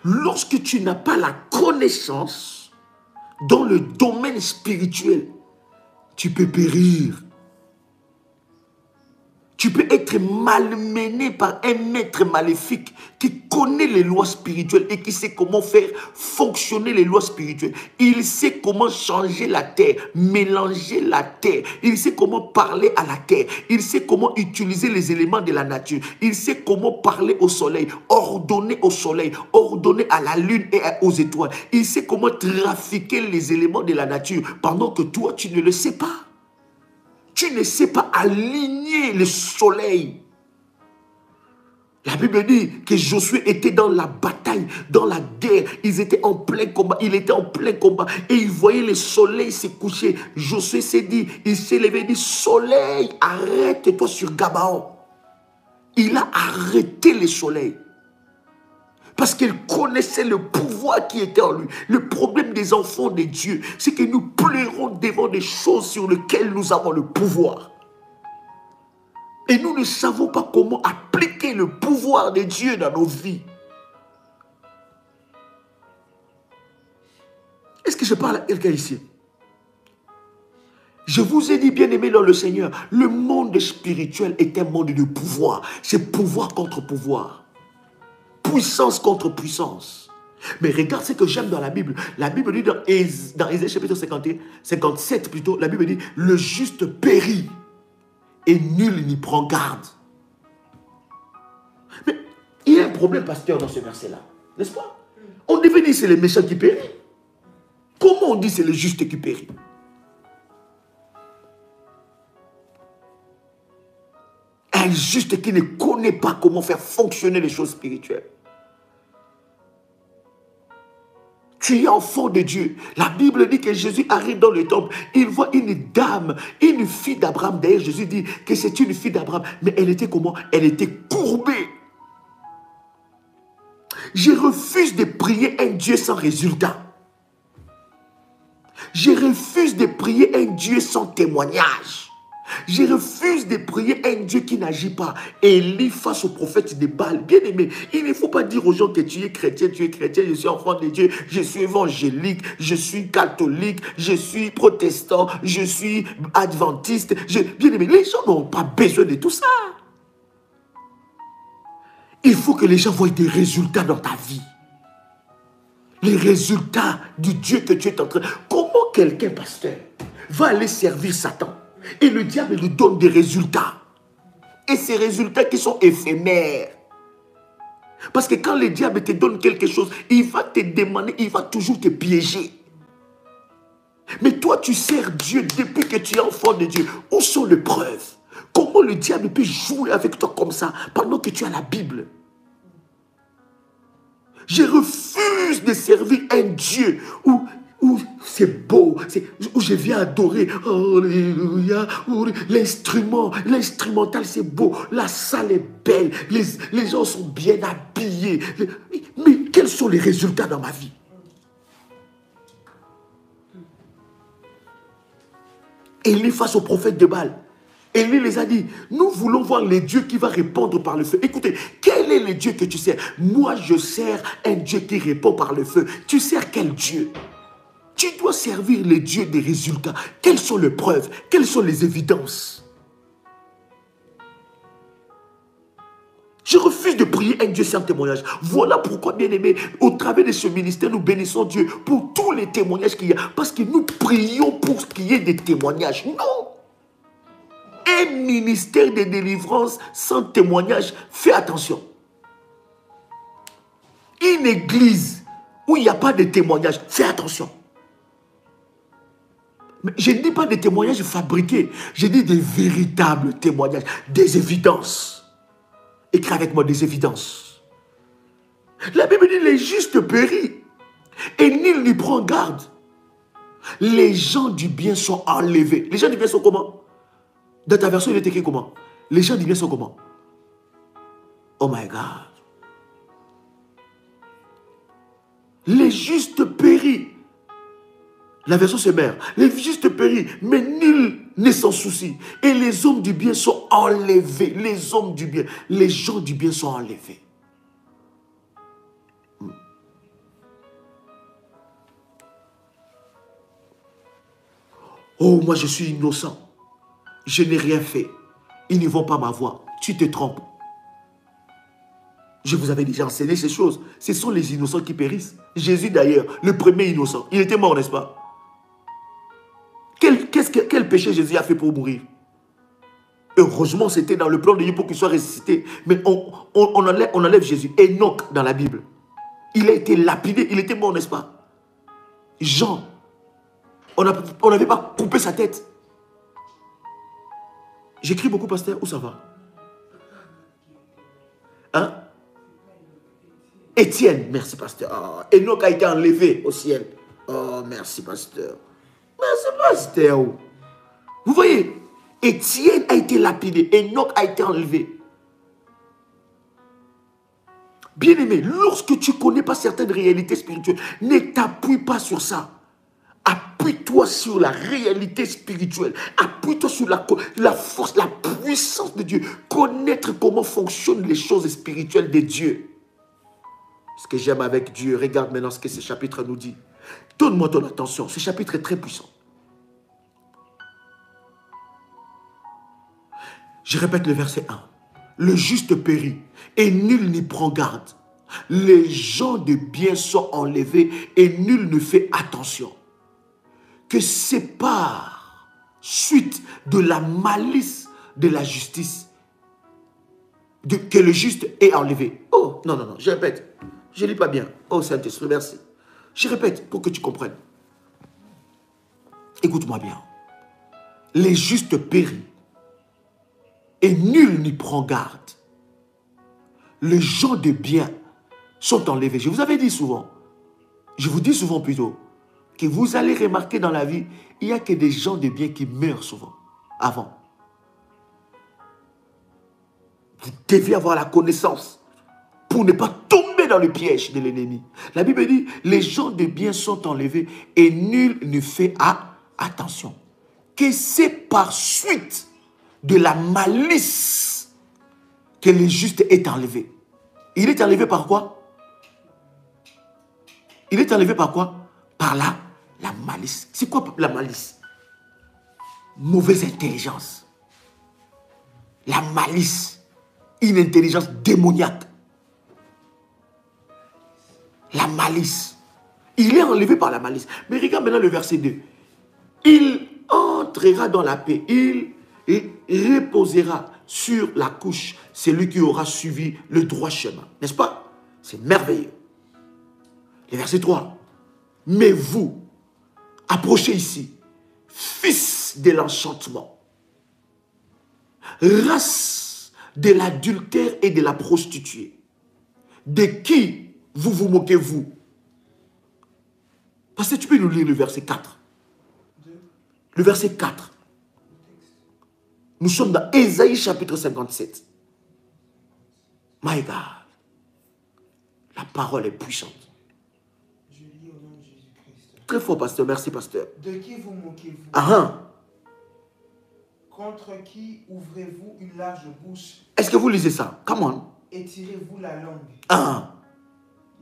Lorsque tu n'as pas la connaissance dans le domaine spirituel, tu peux périr. Tu peux être malmené par un maître maléfique qui connaît les lois spirituelles et qui sait comment faire fonctionner les lois spirituelles. Il sait comment changer la terre, mélanger la terre. Il sait comment parler à la terre. Il sait comment utiliser les éléments de la nature. Il sait comment parler au soleil, ordonner au soleil, ordonner à la lune et aux étoiles. Il sait comment trafiquer les éléments de la nature pendant que toi, tu ne le sais pas. Tu ne sais pas aligner le soleil. La Bible dit que Josué était dans la bataille, dans la guerre. Ils étaient en plein combat. Il était en plein combat. Et il voyait le soleil se coucher. Josué s'est dit, il s'est levé et dit, soleil, arrête-toi sur Gabaon. Il a arrêté le soleil. Parce qu'il connaissait le pouvoir qui était en lui. Le problème des enfants de Dieu, c'est que nous pleurons devant des choses sur lesquelles nous avons le pouvoir. Et nous ne savons pas comment appliquer le pouvoir de Dieu dans nos vies. Est-ce que je parle à quelqu'un ici? Je vous ai dit, bien-aimés dans le Seigneur, le monde spirituel est un monde de pouvoir. C'est pouvoir contre pouvoir. Puissance contre puissance. Mais regarde ce que j'aime dans la Bible. La Bible dit dans Ésaïe chapitre 51, 57 plutôt, la Bible dit, le juste périt et nul n'y prend garde. Mais il y a un problème, pasteur, dans ce verset-là. N'est-ce pas? On devait dire c'est les méchants qui périssent. Comment on dit c'est le juste qui périt? Un juste qui ne connaît pas comment faire fonctionner les choses spirituelles. Tu es enfant de Dieu. La Bible dit que Jésus arrive dans le temple. Il voit une dame, une fille d'Abraham. D'ailleurs, Jésus dit que c'est une fille d'Abraham. Mais elle était comment? Elle était courbée. Je refuse de prier un Dieu sans résultat. Je refuse de prier un Dieu sans témoignage. Je refuse de prier un Dieu qui n'agit pas. Élie face au prophète de Baal. Bien aimé, il ne faut pas dire aux gens que tu es chrétien, je suis enfant de Dieu, je suis évangélique, je suis catholique, je suis protestant, je suis adventiste. Bien aimé, les gens n'ont pas besoin de tout ça. Il faut que les gens voient des résultats dans ta vie. Les résultats du Dieu que tu es en train. Comment quelqu'un, pasteur, va aller servir Satan et le diable lui donne des résultats? Et ces résultats qui sont éphémères. Parce que quand le diable te donne quelque chose, il va te demander, il va toujours te piéger. Mais toi, tu sers Dieu depuis que tu es enfant de Dieu. Où sont les preuves? Comment le diable peut jouer avec toi comme ça pendant que tu as la Bible? Je refuse de servir un Dieu où c'est beau, où je viens adorer. Alléluia. L'instrumental c'est beau, la salle est belle, les gens sont bien habillés. Mais quels sont les résultats dans ma vie? Élie face au prophète de Baal. Élie les a dit, nous voulons voir les dieux qui va répondre par le feu. Écoutez, quel est le Dieu que tu sers? Moi, je sers un Dieu qui répond par le feu. Tu sers quel Dieu? Tu dois servir les dieux des résultats. Quelles sont les preuves? Quelles sont les évidences? Je refuse de prier un Dieu sans témoignage. Voilà pourquoi, bien aimé, au travers de ce ministère, nous bénissons Dieu pour tous les témoignages qu'il y a. Parce que nous prions pour qu'il y ait des témoignages. Non! Un ministère de délivrance sans témoignage, fais attention. Une église où il n'y a pas de témoignage, fais attention. Mais je ne dis pas des témoignages fabriqués, je dis des véritables témoignages, des évidences. Écris avec moi des évidences. La Bible dit les justes périssent et nul n'y prend garde. Les gens du bien sont enlevés. Les gens du bien sont comment? Dans ta version, il est écrit comment? Les gens du bien sont comment? Oh my God. Les justes périssent. La version se mère. Les justes périssent, mais nul ne s'en soucie. Et les hommes du bien sont enlevés. Les hommes du bien, les gens du bien sont enlevés. Oh, moi je suis innocent. Je n'ai rien fait. Ils ne vont pas m'avoir. Tu te trompes. Je vous avais déjà enseigné ces choses. Ce sont les innocents qui périssent. Jésus d'ailleurs, le premier innocent, il était mort, n'est-ce pas? Quel péché Jésus a fait pour mourir? Heureusement, c'était dans le plan de Dieu pour qu'il soit ressuscité. Mais on enlève Jésus. Enoch dans la Bible. Il a été lapidé, il était mort, n'est-ce pas? Jean, on n'avait pas coupé sa tête. J'écris beaucoup, pasteur, où ça va? Hein? Étienne, merci, pasteur. Oh, Enoch a été enlevé au ciel. Oh, merci, pasteur. Merci, pasteur. Vous voyez, Étienne a été lapidé. Enoch a été enlevé. Bien-aimé, lorsque tu ne connais pas certaines réalités spirituelles, ne t'appuie pas sur ça. Appuie-toi sur la réalité spirituelle. Appuie-toi sur la force, la puissance de Dieu. Connaître comment fonctionnent les choses spirituelles de Dieu. Ce que j'aime avec Dieu, regarde maintenant ce que ce chapitre nous dit. Donne-moi ton attention, ce chapitre est très puissant. Je répète le verset 1. Le juste périt et nul n'y prend garde. Les gens de bien sont enlevés et nul ne fait attention. Que c'est par suite de la malice de la justice que le juste est enlevé. Oh, non, non, non, je répète. Je ne lis pas bien. Oh, Saint-Esprit, merci. Je répète pour que tu comprennes. Écoute-moi bien. Les justes périssent et nul n'y prend garde. Les gens de bien sont enlevés. Je vous avais dit souvent, je vous dis souvent plutôt, que vous allez remarquer dans la vie, il n'y a que des gens de bien qui meurent souvent, avant. Vous devez avoir la connaissance pour ne pas tomber dans le piège de l'ennemi. La Bible dit, les gens de bien sont enlevés et nul ne fait attention. Que c'est par suite de la malice que le juste est enlevé. Il est enlevé par quoi? Il est enlevé par quoi? Par la malice. C'est quoi la malice? Mauvaise intelligence. La malice. Une intelligence démoniaque. La malice. Il est enlevé par la malice. Mais regarde maintenant le verset 2. Il entrera dans la paix. Il reposera sur la couche celui qui aura suivi le droit chemin. N'est-ce pas? C'est merveilleux. Le verset 3. Mais vous, approchez ici, fils de l'enchantement, race de l'adultère et de la prostituée, de qui vous vous moquez-vous? Parce que tu peux nous lire le verset 4. Le verset 4. Nous sommes dans Ésaïe chapitre 57. My God. La parole est puissante. Je lis au nom de Jésus-Christ. Très fort, pasteur. Merci, pasteur. De qui vous moquez-vous? Contre qui ouvrez-vous une large bouche? Est-ce que vous lisez ça? Come on. Étirez-vous la langue.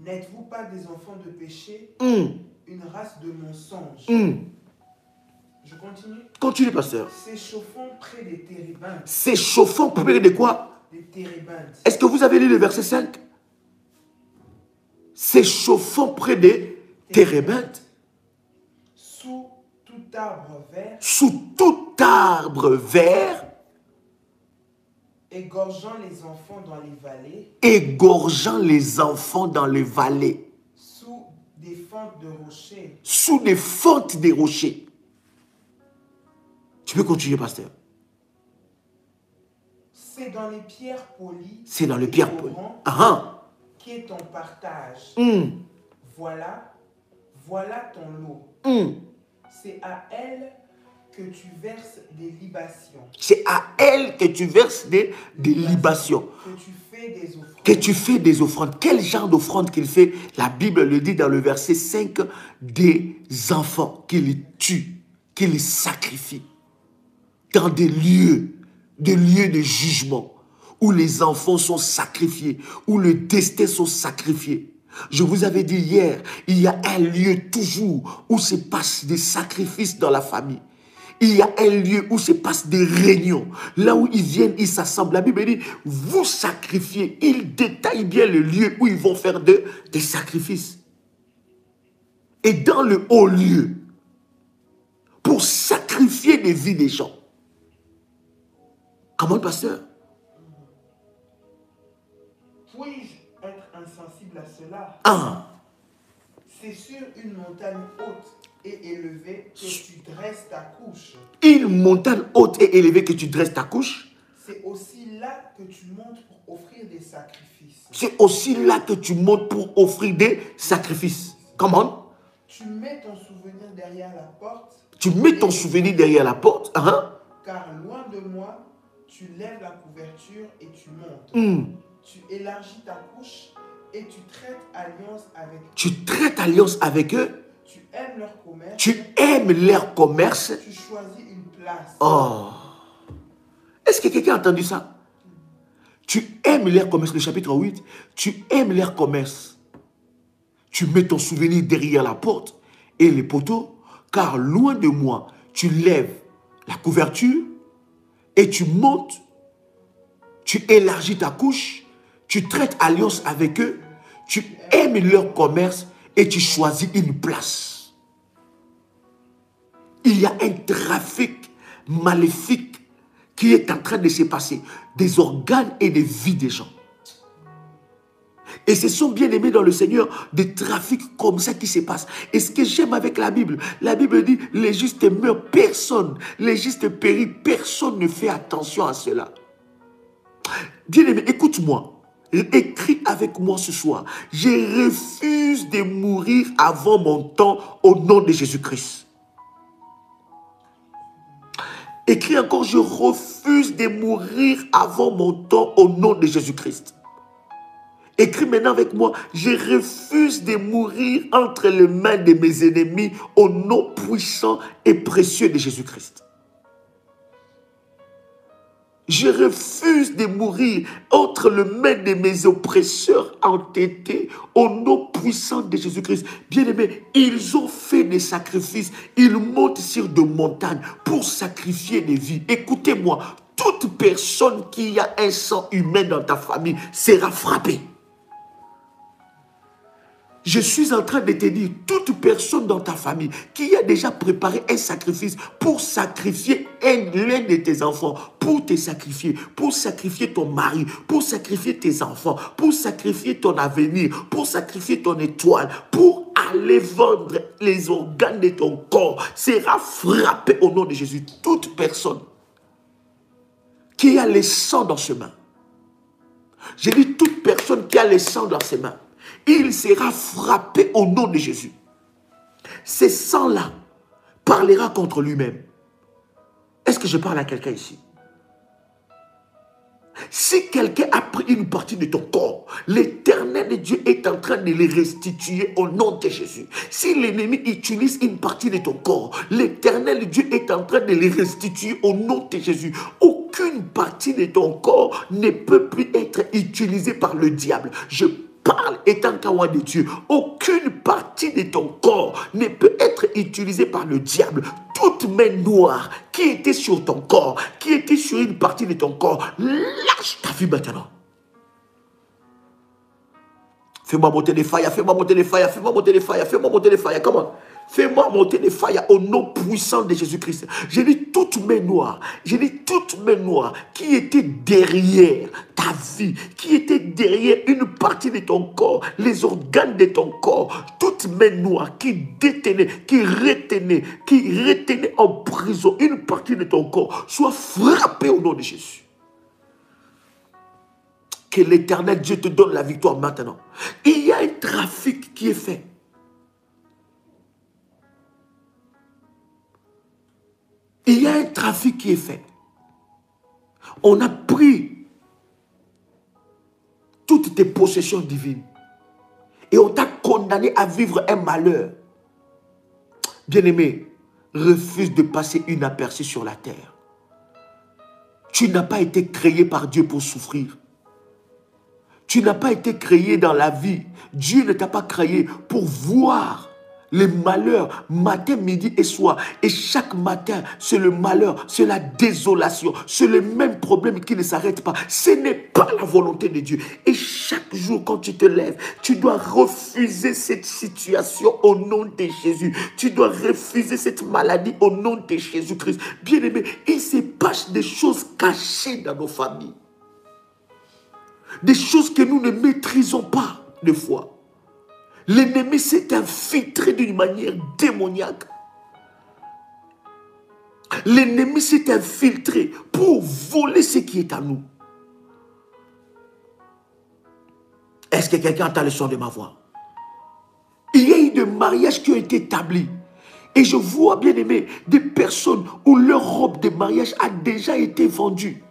N'êtes-vous pas des enfants de péché? Une race de mensonges. Je continue? Continue, pasteur. S'échauffant près des térébintes. S'échauffant près de quoi? Des térébintes. Est-ce que vous avez lu le verset 5? S'échauffant près des térébintes. Sous tout arbre vert. Sous tout arbre vert. Égorgeant les enfants dans les vallées. Égorgeant les enfants dans les vallées. Sous des fentes de rochers. Sous des fentes des rochers. Tu peux continuer, pasteur. C'est dans les pierres polies. C'est dans les pierres polies. Qui est ton partage. Voilà ton lot. C'est à elle que tu verses des libations. C'est à elle que tu verses des libations. Que tu fais des offrandes. Que tu fais des offrandes. Quel genre d'offrande qu'il fait? La Bible le dit dans le verset 5, des enfants qu'il tue, qu'il sacrifie. Dans des lieux de jugement, où les enfants sont sacrifiés, où le destin sont sacrifiés. Je vous avais dit hier, il y a un lieu toujours où se passent des sacrifices dans la famille. Il y a un lieu où se passent des réunions. Là où ils viennent, ils s'assemblent. La Bible dit, vous sacrifiez. Il détaille bien le lieu où ils vont faire des sacrifices. Et dans le haut lieu, pour sacrifier des vies des gens. Comment, pasteur? Puis-je être insensible à cela? C'est sur une montagne haute et élevée que tu dresses ta couche. Une montagne haute et élevée que tu dresses ta couche. C'est aussi là que tu montes pour offrir des sacrifices. C'est aussi là que tu montes pour offrir des sacrifices. Comment? Tu mets ton souvenir derrière la porte. Tu mets ton souvenir derrière la porte. Car loin de moi, tu lèves la couverture et tu montes. Tu élargis ta couche et tu traites alliance avec eux. Tu traites alliance avec eux. Tu aimes leur commerce. Tu aimes leur commerce. Tu choisis une place. Est-ce que quelqu'un a entendu ça? Tu aimes leur commerce, le chapitre 8. Tu aimes leur commerce. Tu mets ton souvenir derrière la porte et les poteaux. Car loin de moi, tu lèves la couverture et tu montes. Tu élargis ta couche. Tu traites alliance avec eux. Tu aimes leur commerce et tu choisis une place. Il y a un trafic maléfique qui est en train de se passer des organes et des vies des gens. Et ce sont bien aimés dans le Seigneur des trafics comme ça qui se passent. Et ce que j'aime avec la Bible dit, les justes meurent, personne, les justes périssent, personne ne fait attention à cela. Bien aimé, écoute-moi, écris avec moi ce soir. Je refuse de mourir avant mon temps au nom de Jésus-Christ. Écris encore, je refuse de mourir avant mon temps au nom de Jésus-Christ. Écris maintenant avec moi, je refuse de mourir entre les mains de mes ennemis au nom puissant et précieux de Jésus-Christ. Je refuse de mourir entre les mains de mes oppresseurs entêtés au nom puissant de Jésus-Christ. Bien-aimés, ils ont fait des sacrifices. Ils montent sur des montagnes pour sacrifier des vies. Écoutez-moi, toute personne qui a un sang humain dans ta famille sera frappée. Je suis en train de te dire, toute personne dans ta famille qui a déjà préparé un sacrifice pour sacrifier l'un de tes enfants, pour te sacrifier, pour sacrifier ton mari, pour sacrifier tes enfants, pour sacrifier ton avenir, pour sacrifier ton étoile, pour aller vendre les organes de ton corps, sera frappée au nom de Jésus. Toute personne qui a le sang dans ses mains, je dis toute personne qui a le sang dans ses mains, il sera frappé au nom de Jésus. Ce sang-là parlera contre lui-même. Est-ce que je parle à quelqu'un ici? Si quelqu'un a pris une partie de ton corps, l'Éternel Dieu est en train de les restituer au nom de Jésus. Si l'ennemi utilise une partie de ton corps, l'Éternel Dieu est en train de les restituer au nom de Jésus. Aucune partie de ton corps ne peut plus être utilisée par le diable. Je parle étant kawa de Dieu. Aucune partie de ton corps ne peut être utilisée par le diable. Toute main noire qui était sur ton corps, qui était sur une partie de ton corps, lâche ta vie maintenant. Fais-moi monter les failles, fais-moi monter les failles, fais-moi monter les failles, fais-moi monter les failles. Comment? Fais-moi monter les failles au nom puissant de Jésus-Christ. J'ai dit toute main noire, j'ai dit toute main noire qui était derrière ta vie, qui était derrière une partie de ton corps, les organes de ton corps, toute main noire qui détenait, qui retenait en prison une partie de ton corps, soit frappée au nom de Jésus. Que l'Éternel Dieu te donne la victoire maintenant. Il y a un trafic qui est fait. Il y a un trafic qui est fait. On a pris toutes tes possessions divines et on t'a condamné à vivre un malheur. Bien-aimé, refuse de passer inaperçu sur la terre. Tu n'as pas été créé par Dieu pour souffrir. Tu n'as pas été créé dans la vie. Dieu ne t'a pas créé pour voir les malheurs matin, midi et soir. Et chaque matin, c'est le malheur, c'est la désolation, c'est le même problème qui ne s'arrête pas. Ce n'est pas la volonté de Dieu. Et chaque jour, quand tu te lèves, tu dois refuser cette situation au nom de Jésus. Tu dois refuser cette maladie au nom de Jésus-Christ. Bien-aimé, il se passe des choses cachées dans nos familles. Des choses que nous ne maîtrisons pas, des fois. L'ennemi s'est infiltré d'une manière démoniaque. L'ennemi s'est infiltré pour voler ce qui est à nous. Est-ce que quelqu'un entend le son de ma voix? Il y a eu des mariages qui ont été établis. Et je vois, bien aimé, des personnes où leur robe de mariage a déjà été vendue.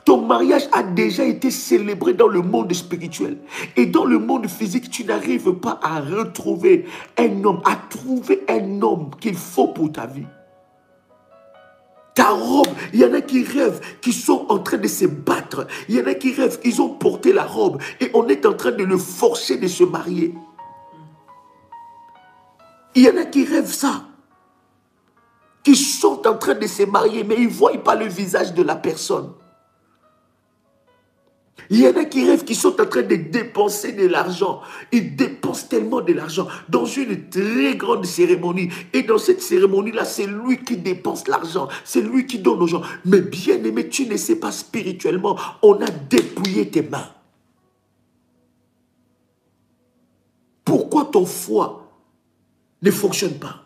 Ton mariage a déjà été célébré dans le monde spirituel. Et dans le monde physique, tu n'arrives pas à retrouver un homme, à trouver un homme qu'il faut pour ta vie. Ta robe, il y en a qui rêvent, qui sont en train de se battre. Il y en a qui rêvent, ils ont porté la robe et on est en train de le forcer de se marier. Il y en a qui rêvent ça. Qui sont en train de se marier, mais ils ne voient pas le visage de la personne. Il y en a qui rêvent, qui sont en train de dépenser de l'argent. Ils dépensent tellement de l'argent dans une très grande cérémonie. Et dans cette cérémonie-là, c'est lui qui dépense l'argent. C'est lui qui donne aux gens. Mais bien aimé, tu ne sais pas spirituellement. On a dépouillé tes mains. Pourquoi ton foie ne fonctionne pas?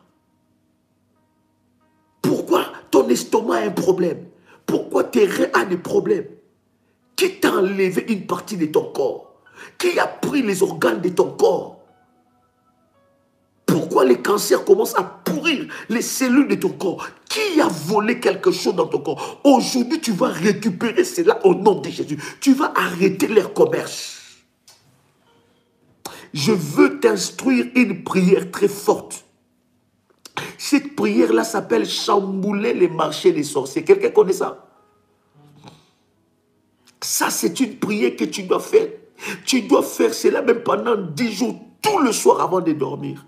Pourquoi ton estomac a un problème? Pourquoi tes reins ont des problèmes? Qui t'a enlevé une partie de ton corps? Qui a pris les organes de ton corps? Pourquoi les cancers commencent à pourrir les cellules de ton corps? Qui a volé quelque chose dans ton corps? Aujourd'hui, tu vas récupérer cela au nom de Jésus. Tu vas arrêter leur commerce. Je veux t'instruire une prière très forte. Cette prière-là s'appelle chambouler les marchés des sorciers. Quelqu'un connaît ça? Ça, c'est une prière que tu dois faire. Tu dois faire cela même pendant 10 jours, tout le soir avant de dormir.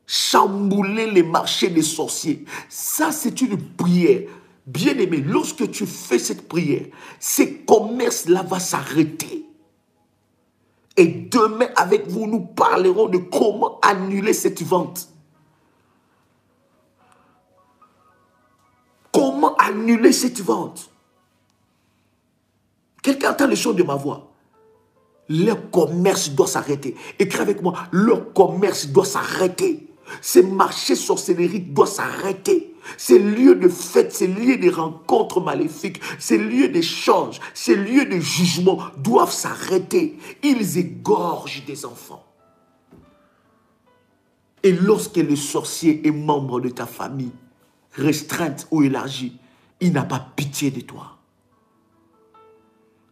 Chambouler les marchés des sorciers. Ça, c'est une prière. Bien aimé, lorsque tu fais cette prière, ces commerces-là vont s'arrêter. Et demain, avec vous, nous parlerons de comment annuler cette vente. Comment annuler cette vente? Quelqu'un entend le son de ma voix. Leur commerce doit s'arrêter. Écris avec moi. Leur commerce doit s'arrêter. Ces marchés sorcelleries doivent s'arrêter. Ces lieux de fête, ces lieux de rencontres maléfiques, ces lieux d'échange, ces lieux de jugement doivent s'arrêter. Ils égorgent des enfants. Et lorsque le sorcier est membre de ta famille, restreinte ou élargie, il n'a pas pitié de toi.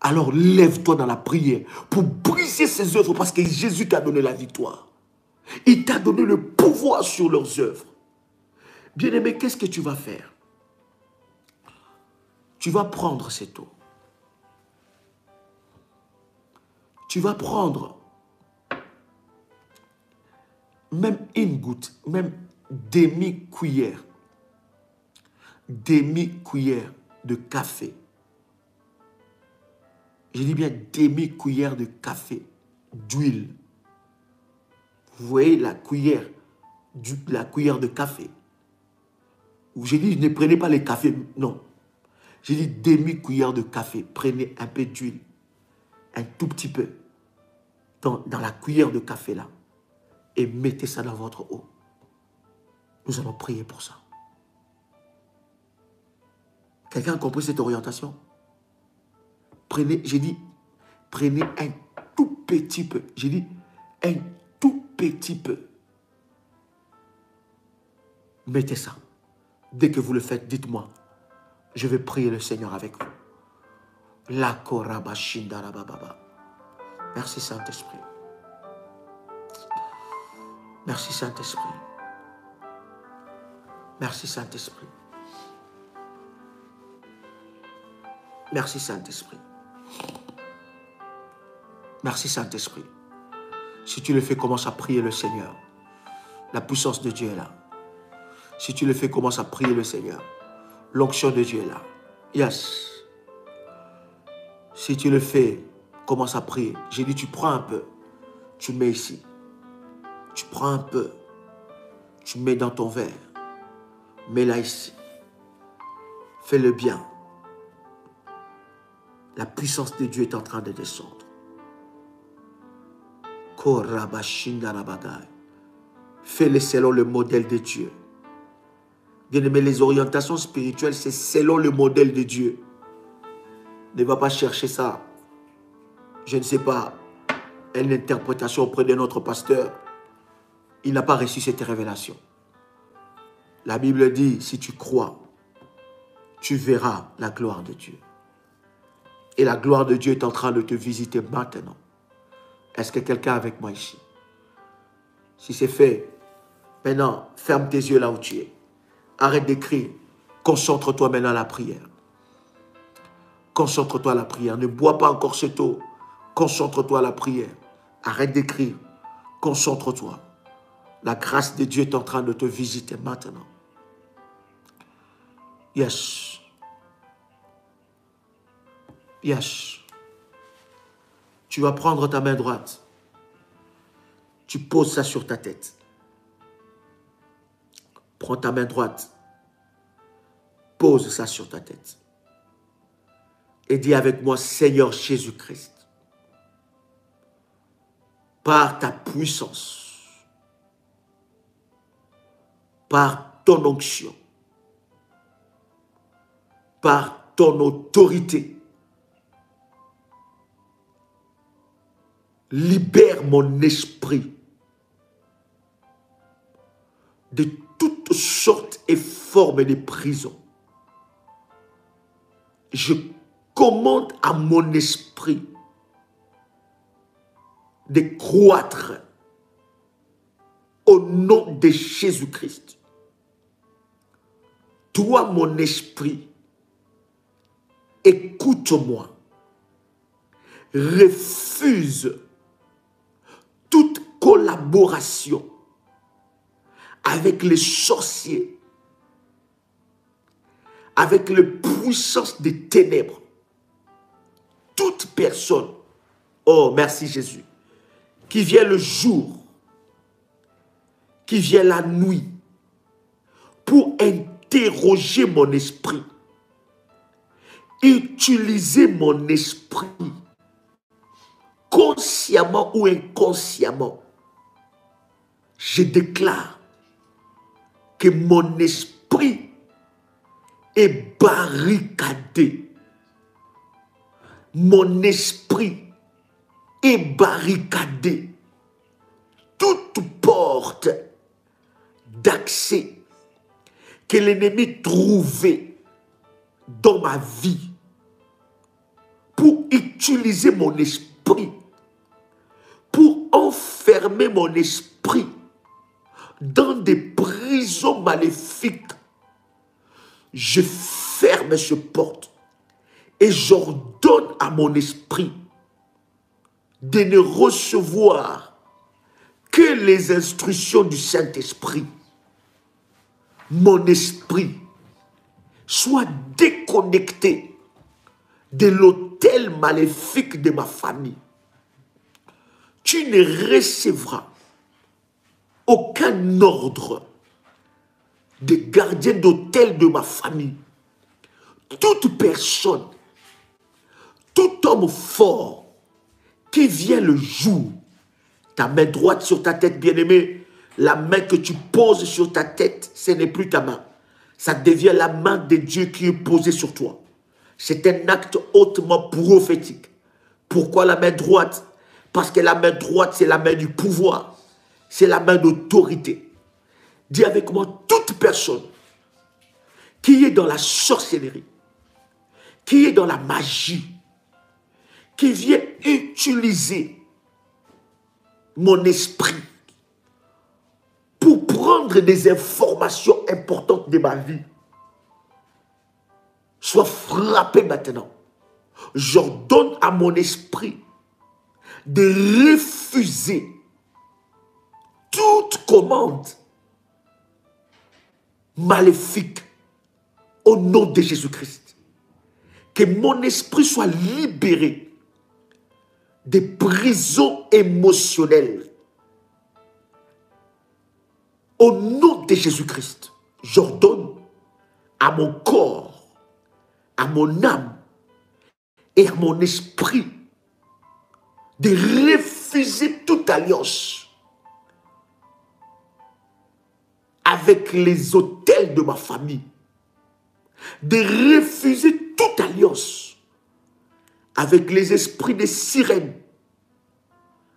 Alors lève-toi dans la prière pour briser ces œuvres parce que Jésus t'a donné la victoire. Il t'a donné le pouvoir sur leurs œuvres. Bien-aimé, qu'est-ce que tu vas faire? Tu vas prendre cette eau. Tu vas prendre même une goutte, même demi-cuillère de café. Je dis bien demi-cuillère de café d'huile. Vous voyez la cuillère de café. J'ai dit, ne prenez pas les cafés, non. J'ai dit demi-cuillère de café. Prenez un peu d'huile, un tout petit peu, dans la cuillère de café là. Et mettez ça dans votre eau. Nous allons prier pour ça. Quelqu'un a compris cette orientation? Prenez, j'ai dit, prenez un tout petit peu. J'ai dit, un tout petit peu. Mettez ça. Dès que vous le faites, dites-moi. Je vais prier le Seigneur avec vous. La korabashindarababa. Merci Saint-Esprit. Merci Saint-Esprit. Merci Saint-Esprit. Merci Saint-Esprit. Merci Saint-Esprit. Si tu le fais, commence à prier le Seigneur. La puissance de Dieu est là. Si tu le fais, commence à prier le Seigneur. L'onction de Dieu est là. Yes. Si tu le fais, commence à prier. J'ai dit, tu prends un peu. Tu mets ici. Tu prends un peu. Tu mets dans ton verre. Mets-la ici. Fais-le bien. La puissance de Dieu est en train de descendre. Fais-le selon le modèle de Dieu. Bien-aimé, les orientations spirituelles, c'est selon le modèle de Dieu. Ne va pas chercher ça. Je ne sais pas, une interprétation auprès de notre pasteur. Il n'a pas reçu cette révélation. La Bible dit, si tu crois, tu verras la gloire de Dieu. Et la gloire de Dieu est en train de te visiter maintenant. Est-ce que quelqu'un est avec moi ici? Si c'est fait, maintenant, ferme tes yeux là où tu es. Arrête d'écrire. Concentre-toi maintenant à la prière. Concentre-toi à la prière. Ne bois pas encore cette eau. Concentre-toi à la prière. Arrête d'écrire. Concentre-toi. La grâce de Dieu est en train de te visiter maintenant. Yes. Yes. Tu vas prendre ta main droite. Tu poses ça sur ta tête. Prends ta main droite. Pose ça sur ta tête. Et dis avec moi, Seigneur Jésus-Christ, par ta puissance, par ton onction, par ton autorité, libère mon esprit de toutes sortes et formes de prison. Je commande à mon esprit de croître au nom de Jésus-Christ. Toi, mon esprit, écoute-moi. Refuse toute collaboration avec les sorciers, avec les puissances des ténèbres. Toute personne, oh merci Jésus, qui vient le jour, qui vient la nuit, pour interroger mon esprit, utiliser mon esprit, consciemment ou inconsciemment, je déclare que mon esprit est barricadé. Mon esprit est barricadé. Toute porte d'accès que l'ennemi trouvait dans ma vie pour utiliser mon esprit, pour enfermer mon esprit dans des prisons maléfiques, je ferme ces portes et j'ordonne à mon esprit de ne recevoir que les instructions du Saint-Esprit. Mon esprit soit déconnecté de l'autel maléfique de ma famille. Tu ne recevras aucun ordre de gardien d'autel de ma famille. Toute personne, tout homme fort qui vient le jour, ta main droite sur ta tête, bien-aimé, la main que tu poses sur ta tête, ce n'est plus ta main. Ça devient la main de Dieu qui est posée sur toi. C'est un acte hautement prophétique. Pourquoi la main droite? Parce que la main droite, c'est la main du pouvoir. C'est la main d'autorité. Dis avec moi, toute personne qui est dans la sorcellerie, qui est dans la magie, qui vient utiliser mon esprit pour prendre des informations importantes de ma vie, soit frappé maintenant. J'ordonne à mon esprit de refuser toute commande maléfique au nom de Jésus-Christ. Que mon esprit soit libéré des prisons émotionnelles. Au nom de Jésus-Christ, j'ordonne à mon corps, à mon âme et à mon esprit de refuser toute alliance avec les autels de ma famille, de refuser toute alliance avec les esprits des sirènes,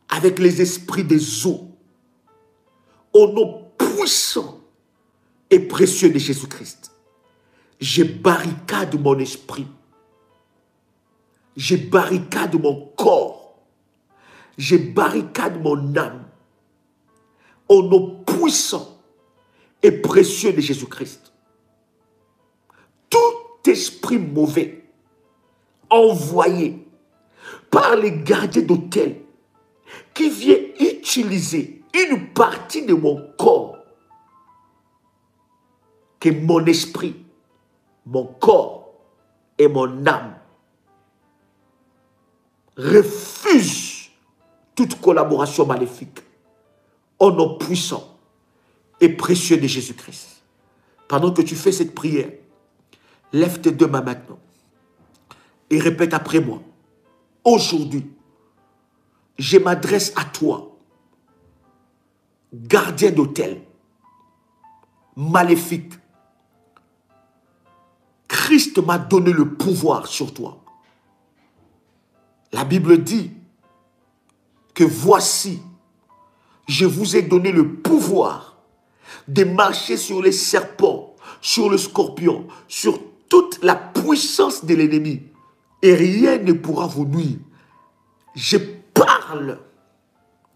avec les esprits des eaux, au nom puissant et précieux de Jésus-Christ. Je barricade mon esprit, je barricade mon corps, je barricade mon âme, au nom puissant et précieux de Jésus-Christ. Tout esprit mauvais envoyé par les gardiens d'autel qui vient utiliser une partie de mon corps, que mon esprit, mon corps et mon âme refuse toute collaboration maléfique au nom puissant et précieux de Jésus-Christ. Pendant que tu fais cette prière, lève tes deux mains maintenant et répète après moi. Aujourd'hui, je m'adresse à toi, gardien d'autel, maléfique. Christ m'a donné le pouvoir sur toi. La Bible dit que voici, je vous ai donné le pouvoir de marcher sur les serpents, sur le scorpion, sur toute la puissance de l'ennemi. Et rien ne pourra vous nuire. Je parle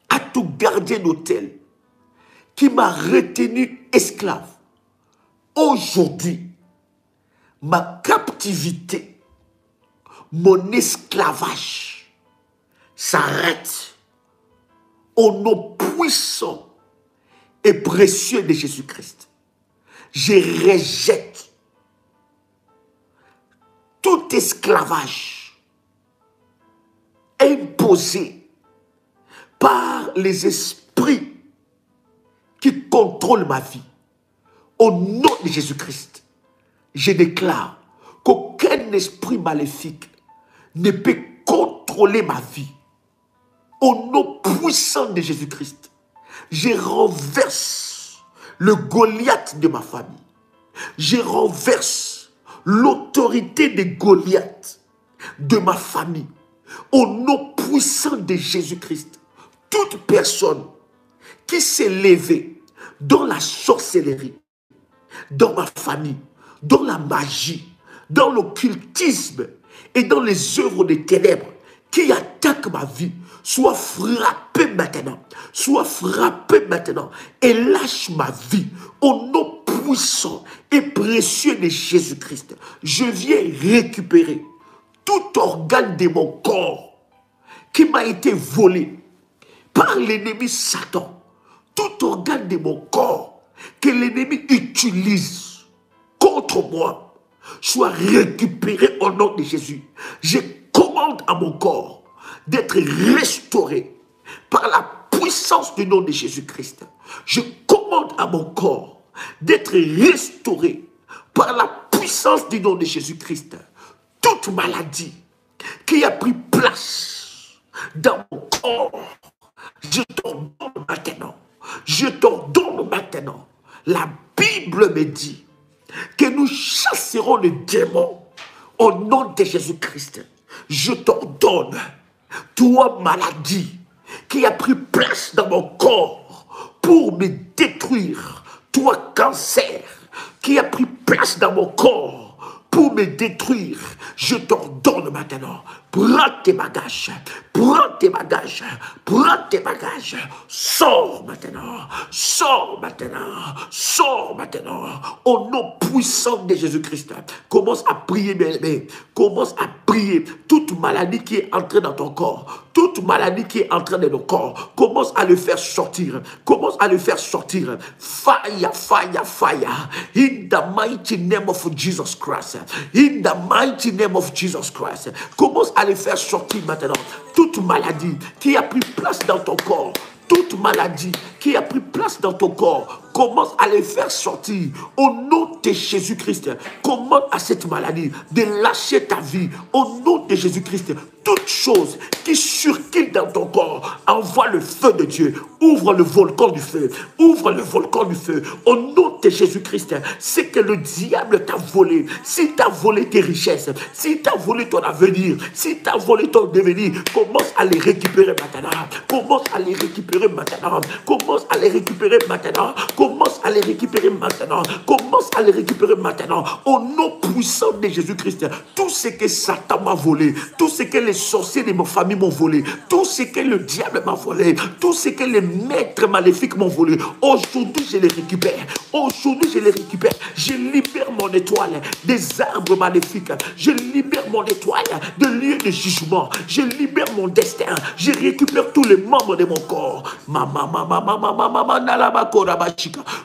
à tout gardien d'autel qui m'a retenu esclave. Aujourd'hui, ma captivité, mon esclavage s'arrête au nom puissant et précieux de Jésus-Christ. Je rejette tout esclavage imposé par les esprits qui contrôlent ma vie. Au nom de Jésus-Christ, je déclare qu'aucun esprit maléfique ne peut contrôler ma vie. Au nom puissant de Jésus-Christ, je renverse le Goliath de ma famille. Je renverse l'autorité de Goliath de ma famille. Au nom puissant de Jésus-Christ, toute personne qui s'est levée dans la sorcellerie, dans ma famille, dans la magie, dans l'occultisme et dans les œuvres des ténèbres qui attaquent ma vie, soit frappé maintenant, et lâche ma vie au nom puissant et précieux de Jésus-Christ. Je viens récupérer tout organe de mon corps qui m'a été volé par l'ennemi Satan. Tout organe de mon corps que l'ennemi utilise contre moi soit récupéré au nom de Jésus. Je commande à mon corps d'être restauré par la puissance du nom de Jésus-Christ. Je commande à mon corps d'être restauré par la puissance du nom de Jésus-Christ. Toute maladie qui a pris place dans mon corps, je t'ordonne maintenant. Je t'ordonne maintenant. La Bible me dit que nous chasserons les démons au nom de Jésus-Christ. Je t'ordonne, toi maladie qui a pris place dans mon corps pour me détruire, toi cancer qui a pris place dans mon corps pour me détruire, je t'ordonne maintenant, prends tes bagages, sors maintenant, au nom puissant de Jésus-Christ. Commence à prier, mes amis, commence à prier. Toute maladie qui est entrée dans ton corps, toute maladie qui est entrée dans ton corps, commence à le faire sortir, Fire, in the mighty name of Jesus Christ, commence à le faire sortir maintenant. Toute maladie qui a pris place dans ton corps, toute maladie qui a pris place dans ton corps, commence à les faire sortir au nom de Jésus-Christ. Commande à cette maladie de lâcher ta vie au nom de Jésus-Christ. Toute chose qui circule dans ton corps, envoie le feu de Dieu. Ouvre le volcan du feu. Au nom de Jésus-Christ. C'est que le diable t'a volé. Si t'a volé tes richesses, si t'a volé ton avenir, si t'a volé ton devenir, commence à les récupérer maintenant. Commence à les récupérer maintenant. Au nom puissant de Jésus-Christ. Tout ce que Satan m'a volé, tout ce que les sorciers de ma famille m'ont volé, tout ce que le diable m'a volé, tout ce que les maîtres maléfiques m'ont volé, aujourd'hui je les récupère. Je libère mon étoile des arbres maléfiques. Je libère mon étoile de lieux de jugement. Je libère mon destin. Je récupère tous les membres de mon corps.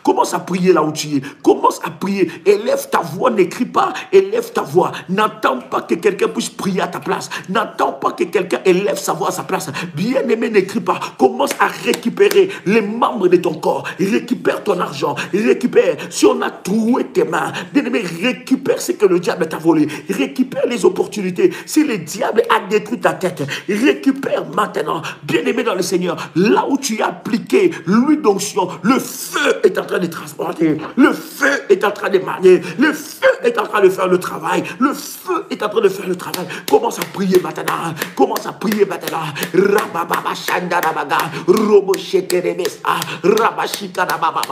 Commence à prier là où tu es. Commence à prier. Élève ta voix, n'écris pas. Élève ta voix. N'attends pas que quelqu'un puisse prier à ta place. N'attends pas que quelqu'un élève sa voix à sa place. Bien-aimé, n'écris pas. Commence à récupérer les membres de ton corps. Récupère ton argent. Récupère. Si on a troué tes mains, bien-aimé, récupère ce que le diable t'a volé. Récupère les opportunités. Si le diable a détruit ta tête, récupère maintenant. Bien-aimé dans le Seigneur, là où tu as appliqué l'huile d'onction, le feu est en train de transporter. Le feu est en train de manier. Le feu est en train de faire le travail. Le feu est en train de faire le travail. Commence à prier maintenant. Commence à prier maintenant. Rabababa Shandarabaga. Robo Shekerebesa. Rabashikarababa.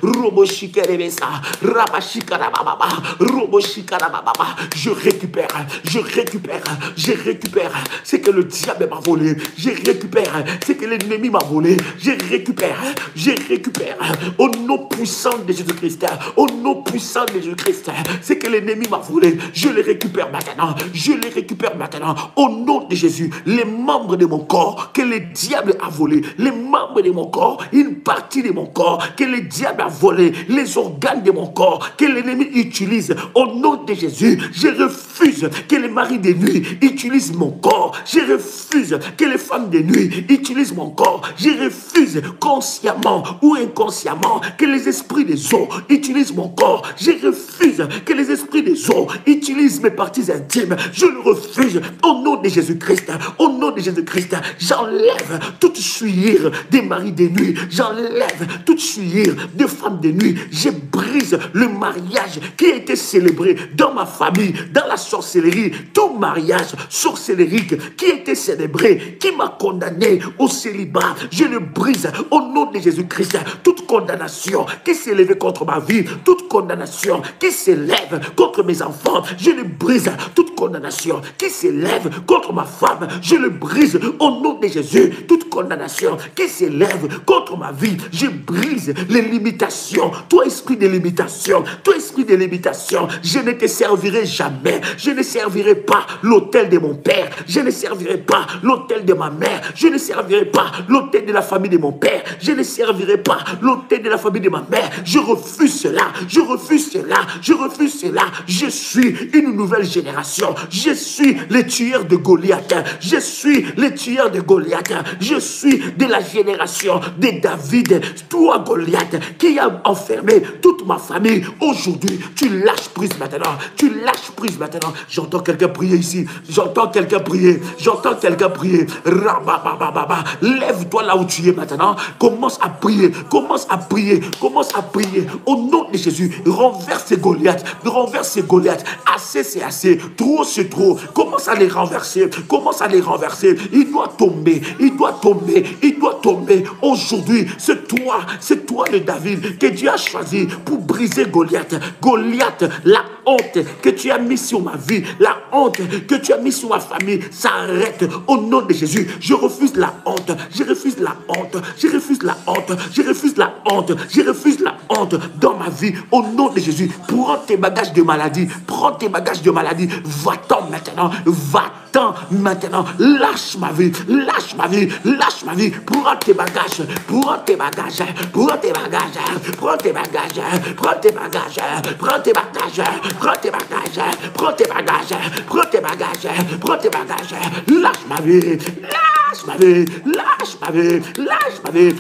Robo Shikerebesa. Rabashikarababa. Robo Shikarababa. Je récupère. Je récupère. Je récupère. C'est que le diable m'a volé. Je récupère. C'est que l'ennemi m'a volé. Je récupère. Je récupère. Au nom puissant de Jésus-Christ. Au nom puissant de Jésus-Christ. C'est que l'ennemi m'a volé. Je les récupère maintenant. Je les récupère maintenant. Au nom de Jésus, les membres de mon corps que le diable a volé, les membres de mon corps, une partie de mon corps que le diable a volé, les organes de mon corps que l'ennemi utilise. Au nom de Jésus, je refuse que les maris de nuit utilisent mon corps. Je refuse que les femmes de nuit utilisent mon corps. Je refuse consciemment ou inconsciemment que les esprits des eaux utilisent mon corps. Je refuse que les esprits des eaux utilisent mes parties intimes. Je le refuse au nom de Jésus-Christ. Au nom de Jésus-Christ, j'enlève toute suire des maris de nuit. J'enlève toute suire des femmes de nuit. Je brise le mariage qui a été célébré dans ma famille, dans la sorcellerie. Tout mariage sorcellerique qui a été célébré, qui m'a condamné au célibat, je le brise au nom de Jésus-Christ. Toute condamnation qui s'est levée contre ma vie, toute condamnation qui s'élève contre mes enfants, je le brise. Toute condamnation qui s'élève contre ma femme, je le brise au nom de Jésus. Toute condamnation qui s'élève contre ma vie, je brise les limitations. Toi, esprit de limitation, toi, esprit de limitation, je ne te servirai jamais. Je ne servirai pas l'autel de mon père. Je ne servirai pas l'autel de ma mère. Je ne servirai pas l'autel de la famille de mon père. Je ne servirai pas l'autel de la famille de ma mère. Je refuse cela. Je refuse cela. Je refuse cela. Je suis une nouvelle génération. Je suis le tueur de Goliath. Je suis le tueur de Goliath. Je suis de la génération de David. Toi, Goliath, qui a enfermé toute ma famille. Aujourd'hui, tu lâches prise maintenant. Tu lâches prise maintenant. J'entends quelqu'un prier ici. J'entends quelqu'un prier. J'entends quelqu'un prier. Rababababa. Lève-toi là où tu es maintenant. Commence à prier. Commence à prier. Commence à prier. Au nom de Jésus, renverse ces Goliaths. Renverse ces Goliaths. Assez, c'est assez. Trop, c'est trop. Commence à les renverser. Commence à les renverser. Il doit tomber. Il doit tomber. Il doit tomber. Aujourd'hui, c'est toi le David que Dieu a choisi pour briser Goliath. Goliath, la honte que tu as mis sur ma vie, la honte que tu as mis sur ma famille, s'arrête au nom de Jésus. Je refuse la honte. Je refuse la honte. Je refuse la honte. Je refuse la honte. Je refuse la honte dans ma vie au nom de Jésus. Prends tes bagages de maladie. Prends tes bagages de maladie. Va-t'en maintenant. Va-t'en maintenant. Lâche ma vie. Lâche ma vie. Lâche ma vie. Prends tes bagages. Prends tes bagages. Prends tes bagages. Prends tes bagages. Prends tes bagages. Prends tes bagages. Prends tes bagages. Prends tes bagages. Prends tes bagages. Prends tes bagages. Lâche ma vie. Lâche ma vie. Lâche ma vie. Lâche ma vie.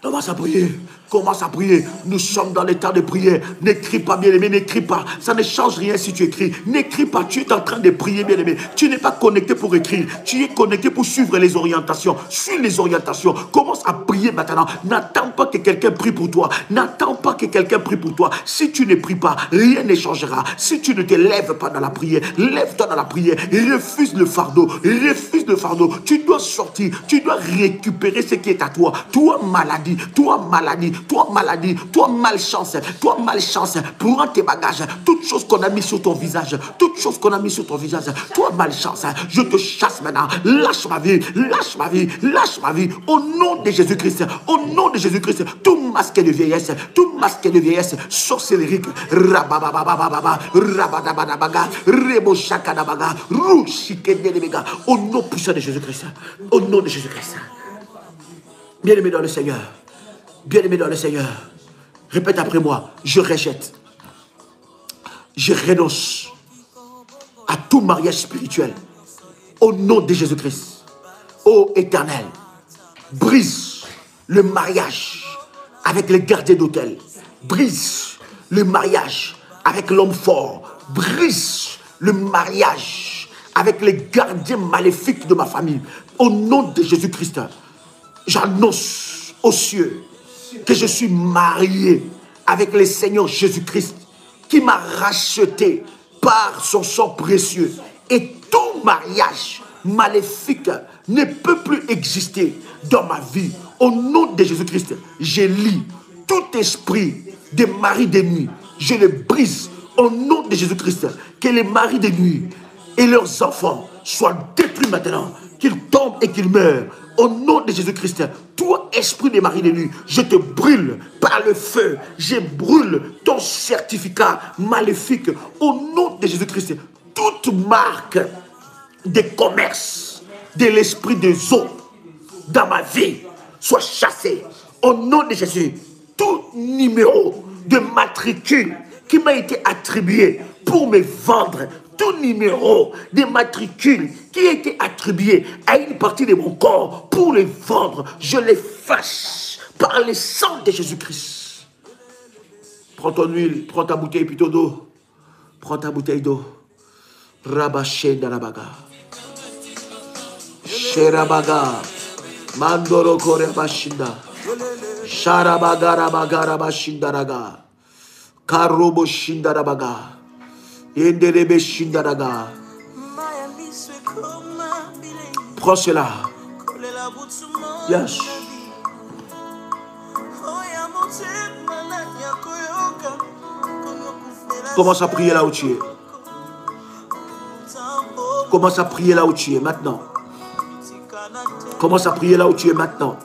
Commence à prier. Commence à prier. Nous sommes dans l'état de prière. N'écris pas, bien-aimé, n'écris pas. Ça ne change rien si tu écris. N'écris pas. Tu es en train de prier, bien-aimé. Tu n'es pas connecté pour écrire. Tu es connecté pour suivre les orientations. Suis les orientations. Commence à prier maintenant. N'attends pas que quelqu'un prie pour toi. N'attends pas que quelqu'un prie pour toi. Si tu ne pries pas, rien ne changera. Si tu ne te lèves pas dans la prière, lève-toi dans la prière. Refuse le fardeau. Refuse le fardeau. Tu dois sortir. Tu dois récupérer ce qui est à toi. Toi, maladie. Toi, maladie. Toi, maladie, toi, malchance, prends tes bagages, toutes choses qu'on a mis sur ton visage, toutes choses qu'on a mis sur ton visage, toi, malchance, je te chasse maintenant, lâche ma vie, lâche ma vie, lâche ma vie, au nom de Jésus-Christ, au nom de Jésus-Christ, tout masque de vieillesse, sorcellerique, rabababababa, rabadabadabaga, reboshakadabaga, rouchikedebega, au nom puissant de Jésus-Christ, au nom de Jésus-Christ. Bien-aimé dans le Seigneur. Bien-aimé dans le Seigneur. Répète après moi. Je rejette. Je renonce à tout mariage spirituel. Au nom de Jésus-Christ. Ô Éternel, brise le mariage avec les gardiens d'hôtel. Brise le mariage avec l'homme fort. Brise le mariage avec les gardiens maléfiques de ma famille. Au nom de Jésus-Christ, j'annonce aux cieux que je suis marié avec le Seigneur Jésus-Christ qui m'a racheté par son sang précieux. Et tout mariage maléfique ne peut plus exister dans ma vie. Au nom de Jésus-Christ, je lis tout esprit de mari de nuit. Je le brise au nom de Jésus-Christ. Que les maris de nuit et leurs enfants soient détruits maintenant. Qu'ils tombent et qu'ils meurent. Au nom de Jésus-Christ, toi, esprit des maris de nuit, je te brûle par le feu. Je brûle ton certificat maléfique. Au nom de Jésus-Christ, toute marque de commerce de l'esprit des eaux dans ma vie soit chassée. Au nom de Jésus, tout numéro de matricule qui m'a été attribué pour me vendre, tout numéro de matricule qui a été attribué à une partie de mon corps pour les vendre, je l'efface par le sang de Jésus-Christ. Prends ton huile, prends ta bouteille plutôt d'eau. Prends ta bouteille d'eau. Rabaché dans la bagarre. Sherabaga. Mandoro kore bashinda. Sharabagara bagara bashinda raga. Karobo shinda rabaga. Yenderebe shinda raga. Prends cela. Yes. Commence à prier là où tu es. Commence à prier là où tu es maintenant. Commence à prier là où tu es maintenant.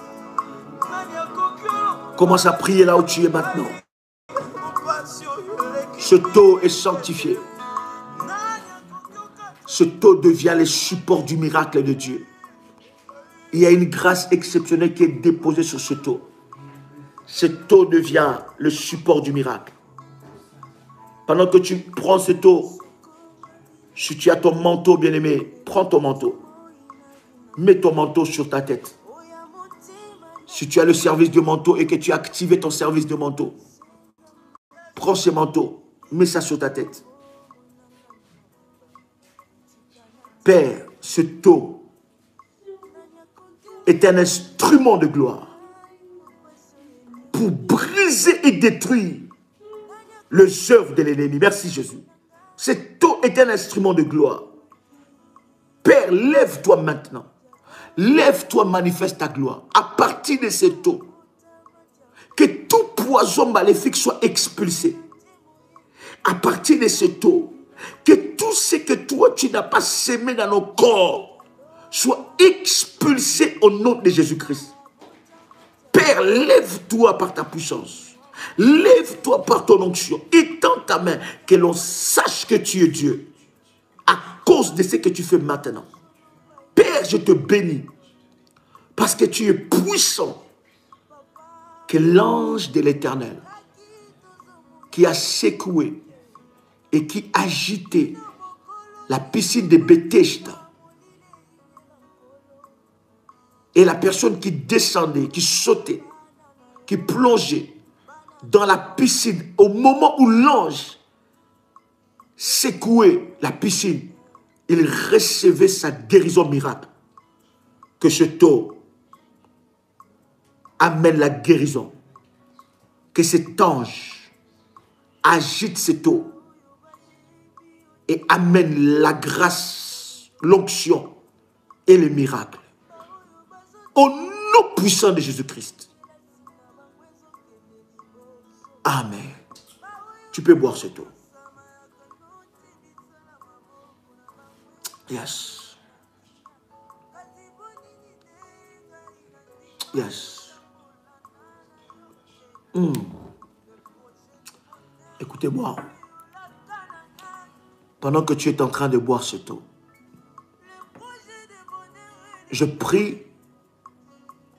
Commence à prier là où tu es maintenant. Ce taux est sanctifié. Ce taux devient le support du miracle de Dieu. Il y a une grâce exceptionnelle qui est déposée sur ce taux. Ce taux devient le support du miracle. Pendant que tu prends ce taux, si tu as ton manteau, bien-aimé, prends ton manteau. Mets ton manteau sur ta tête. Si tu as le service de manteau et que tu as activé ton service de manteau, prends ce manteau, mets ça sur ta tête. Père, ce taux est un instrument de gloire pour briser et détruire les œuvres de l'ennemi. Merci Jésus. Ce taux est un instrument de gloire. Père, lève-toi maintenant. Lève-toi, manifeste ta gloire. À partir de ce taux, que tout poison maléfique soit expulsé. À partir de ce taux, que tout ce que toi, tu n'as pas sémé dans nos corps soit expulsé au nom de Jésus-Christ. Père, lève-toi par ta puissance. Lève-toi par ton onction. Étends ta main, que l'on sache que tu es Dieu. À cause de ce que tu fais maintenant. Père, je te bénis. Parce que tu es puissant. Que l'ange de l'Éternel, qui a secoué et qui agitait la piscine de Bethesda, et la personne qui descendait, qui sautait, qui plongeait dans la piscine, au moment où l'ange secouait la piscine, il recevait sa guérison miracle. Que ce taux amène la guérison. Que cet ange agite cet eau et amène la grâce, l'onction et le miracle. Au nom puissant de Jésus-Christ. Amen. Tu peux boire cette eau. Yes. Yes. Écoutez-moi. Pendant que tu es en train de boire cette eau, je prie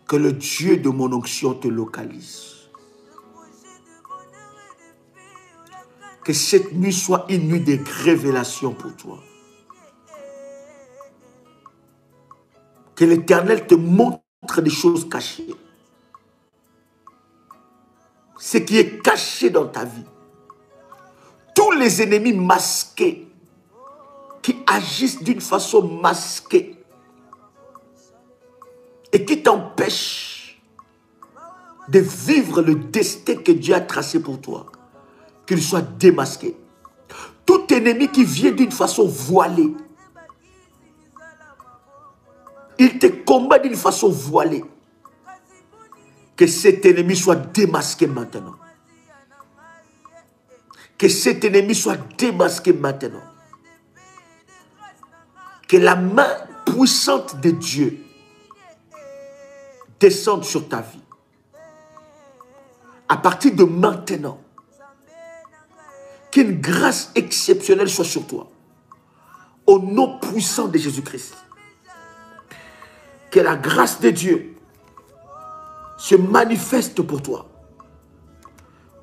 Que le Dieu de mon onction te localise. Que cette nuit soit une nuit de révélation pour toi. Que l'Éternel te montre des choses cachées. Ce qui est caché dans ta vie. Tous les ennemis masqués qui agissent d'une façon masquée et qui t'empêchent de vivre le destin que Dieu a tracé pour toi, qu'il soit démasqué. Tout ennemi qui vient d'une façon voilée, il te combat d'une façon voilée. Que cet ennemi soit démasqué maintenant. Que cet ennemi soit démasqué maintenant. Que la main puissante de Dieu descende sur ta vie. À partir de maintenant, qu'une grâce exceptionnelle soit sur toi. Au nom puissant de Jésus-Christ. Que la grâce de Dieu se manifeste pour toi.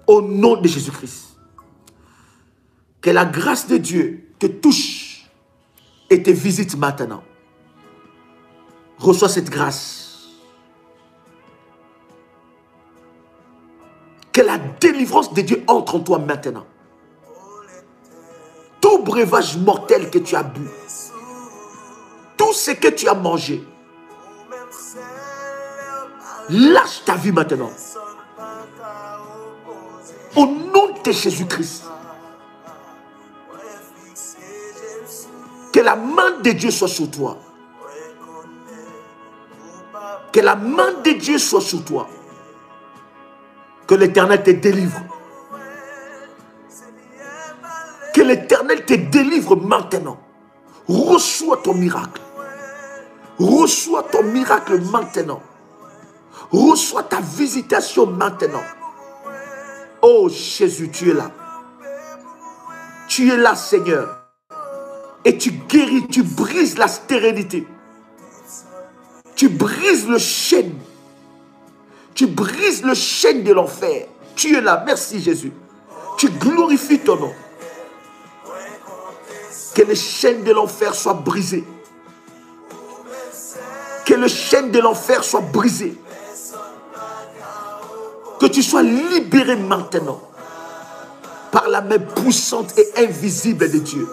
Au nom de Jésus-Christ. Que la grâce de Dieu te touche et te visite maintenant. Reçois cette grâce. Que la délivrance de Dieu entre en toi maintenant. Tout breuvage mortel que tu as bu, tout ce que tu as mangé, lâche ta vie maintenant. Au nom de Jésus-Christ. Que la main de Dieu soit sur toi. Que la main de Dieu soit sur toi. Que l'Éternel te délivre. Que l'Éternel te délivre maintenant. Reçois ton miracle. Reçois ton miracle maintenant. Reçois ta visitation maintenant. Oh Jésus, tu es là. Tu es là, Seigneur. Et tu guéris, tu brises la stérilité. Tu brises le chêne. Tu brises le chêne de l'enfer. Tu es là, merci Jésus. Tu glorifies ton nom. Que le chêne de l'enfer soit brisé. Que le chêne de l'enfer soit brisé. Que tu sois libéré maintenant par la main puissante et invisible de Dieu.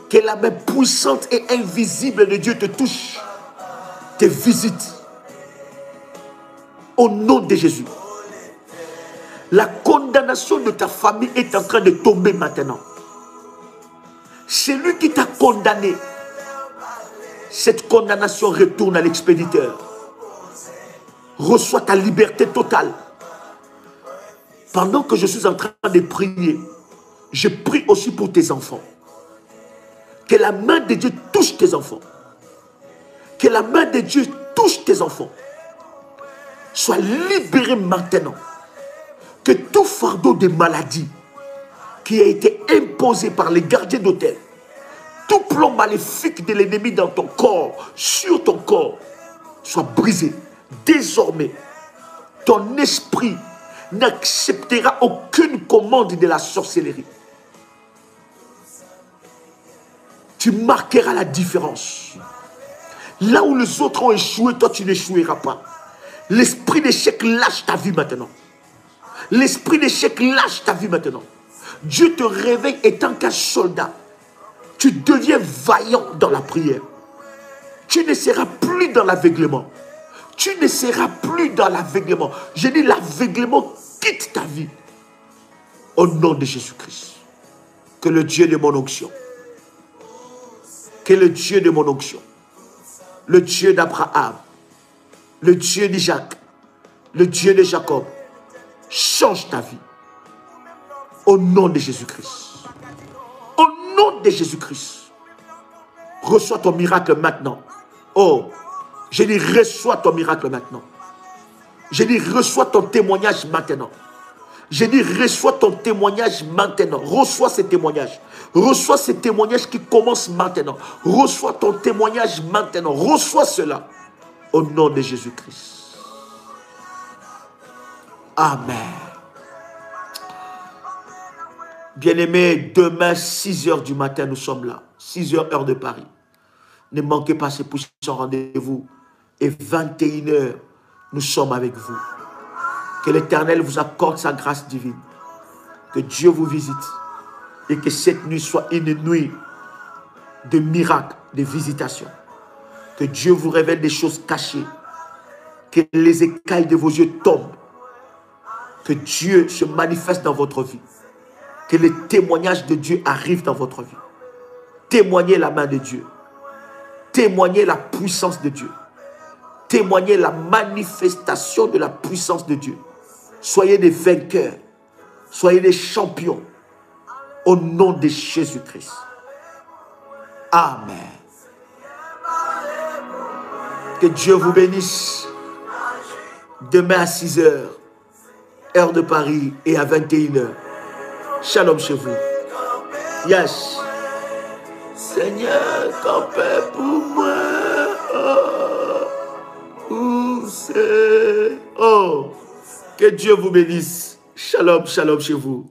Que la main puissante et invisible de Dieu te touche, te visite. Au nom de Jésus. La condamnation de ta famille est en train de tomber maintenant. Celui qui t'a condamné, cette condamnation retourne à l'expéditeur. Reçois ta liberté totale. Pendant que je suis en train de prier, je prie aussi pour tes enfants. Que la main de Dieu touche tes enfants. Que la main de Dieu touche tes enfants. Sois libéré maintenant. Que tout fardeau de maladie qui a été imposé par les gardiens d'hôtel, tout plan maléfique de l'ennemi dans ton corps, sur ton corps, soit brisé. Désormais, ton esprit n'acceptera aucune commande de la sorcellerie. Tu marqueras la différence. Là où les autres ont échoué, toi tu n'échoueras pas. L'esprit d'échec lâche ta vie maintenant. L'esprit d'échec lâche ta vie maintenant. Dieu te réveille étant qu'un soldat. Tu deviens vaillant dans la prière. Tu ne seras plus dans l'aveuglement. Tu ne seras plus dans l'aveuglement. Je dis l'aveuglement quitte ta vie. Au nom de Jésus-Christ. Que le Dieu de mon onction. Que le Dieu de mon onction. Le Dieu d'Abraham. Le Dieu d'Isaac. Le Dieu de Jacob. Change ta vie. Au nom de Jésus-Christ. Au nom de Jésus-Christ. Reçois ton miracle maintenant. Oh, je dis reçois ton miracle maintenant. Je dis reçois ton témoignage maintenant. Je dis reçois ton témoignage maintenant. Reçois ce témoignage. Reçois ce témoignage qui commence maintenant. Reçois ton témoignage maintenant. Reçois cela. Au nom de Jésus-Christ. Amen. Bien-aimés, demain, 6 h du matin, nous sommes là. 6 h, heure de Paris. Ne manquez pas ces puissants rendez-vous. Et 21 h, nous sommes avec vous. Que l'Éternel vous accorde sa grâce divine. Que Dieu vous visite. Et que cette nuit soit une nuit de miracles, de visitations. Que Dieu vous révèle des choses cachées. Que les écailles de vos yeux tombent. Que Dieu se manifeste dans votre vie. Que les témoignages de Dieu arrivent dans votre vie. Témoignez la main de Dieu. Témoignez la puissance de Dieu. Témoignez la manifestation de la puissance de Dieu. Soyez des vainqueurs. Soyez des champions. Au nom de Jésus-Christ. Amen. Que Dieu vous bénisse. Demain à 6 h, heure de Paris, et à 21 h. Shalom chez vous. Yes. Seigneur, campez pour moi. Oh, où c'est? Oh, que Dieu vous bénisse. Shalom, shalom chez vous.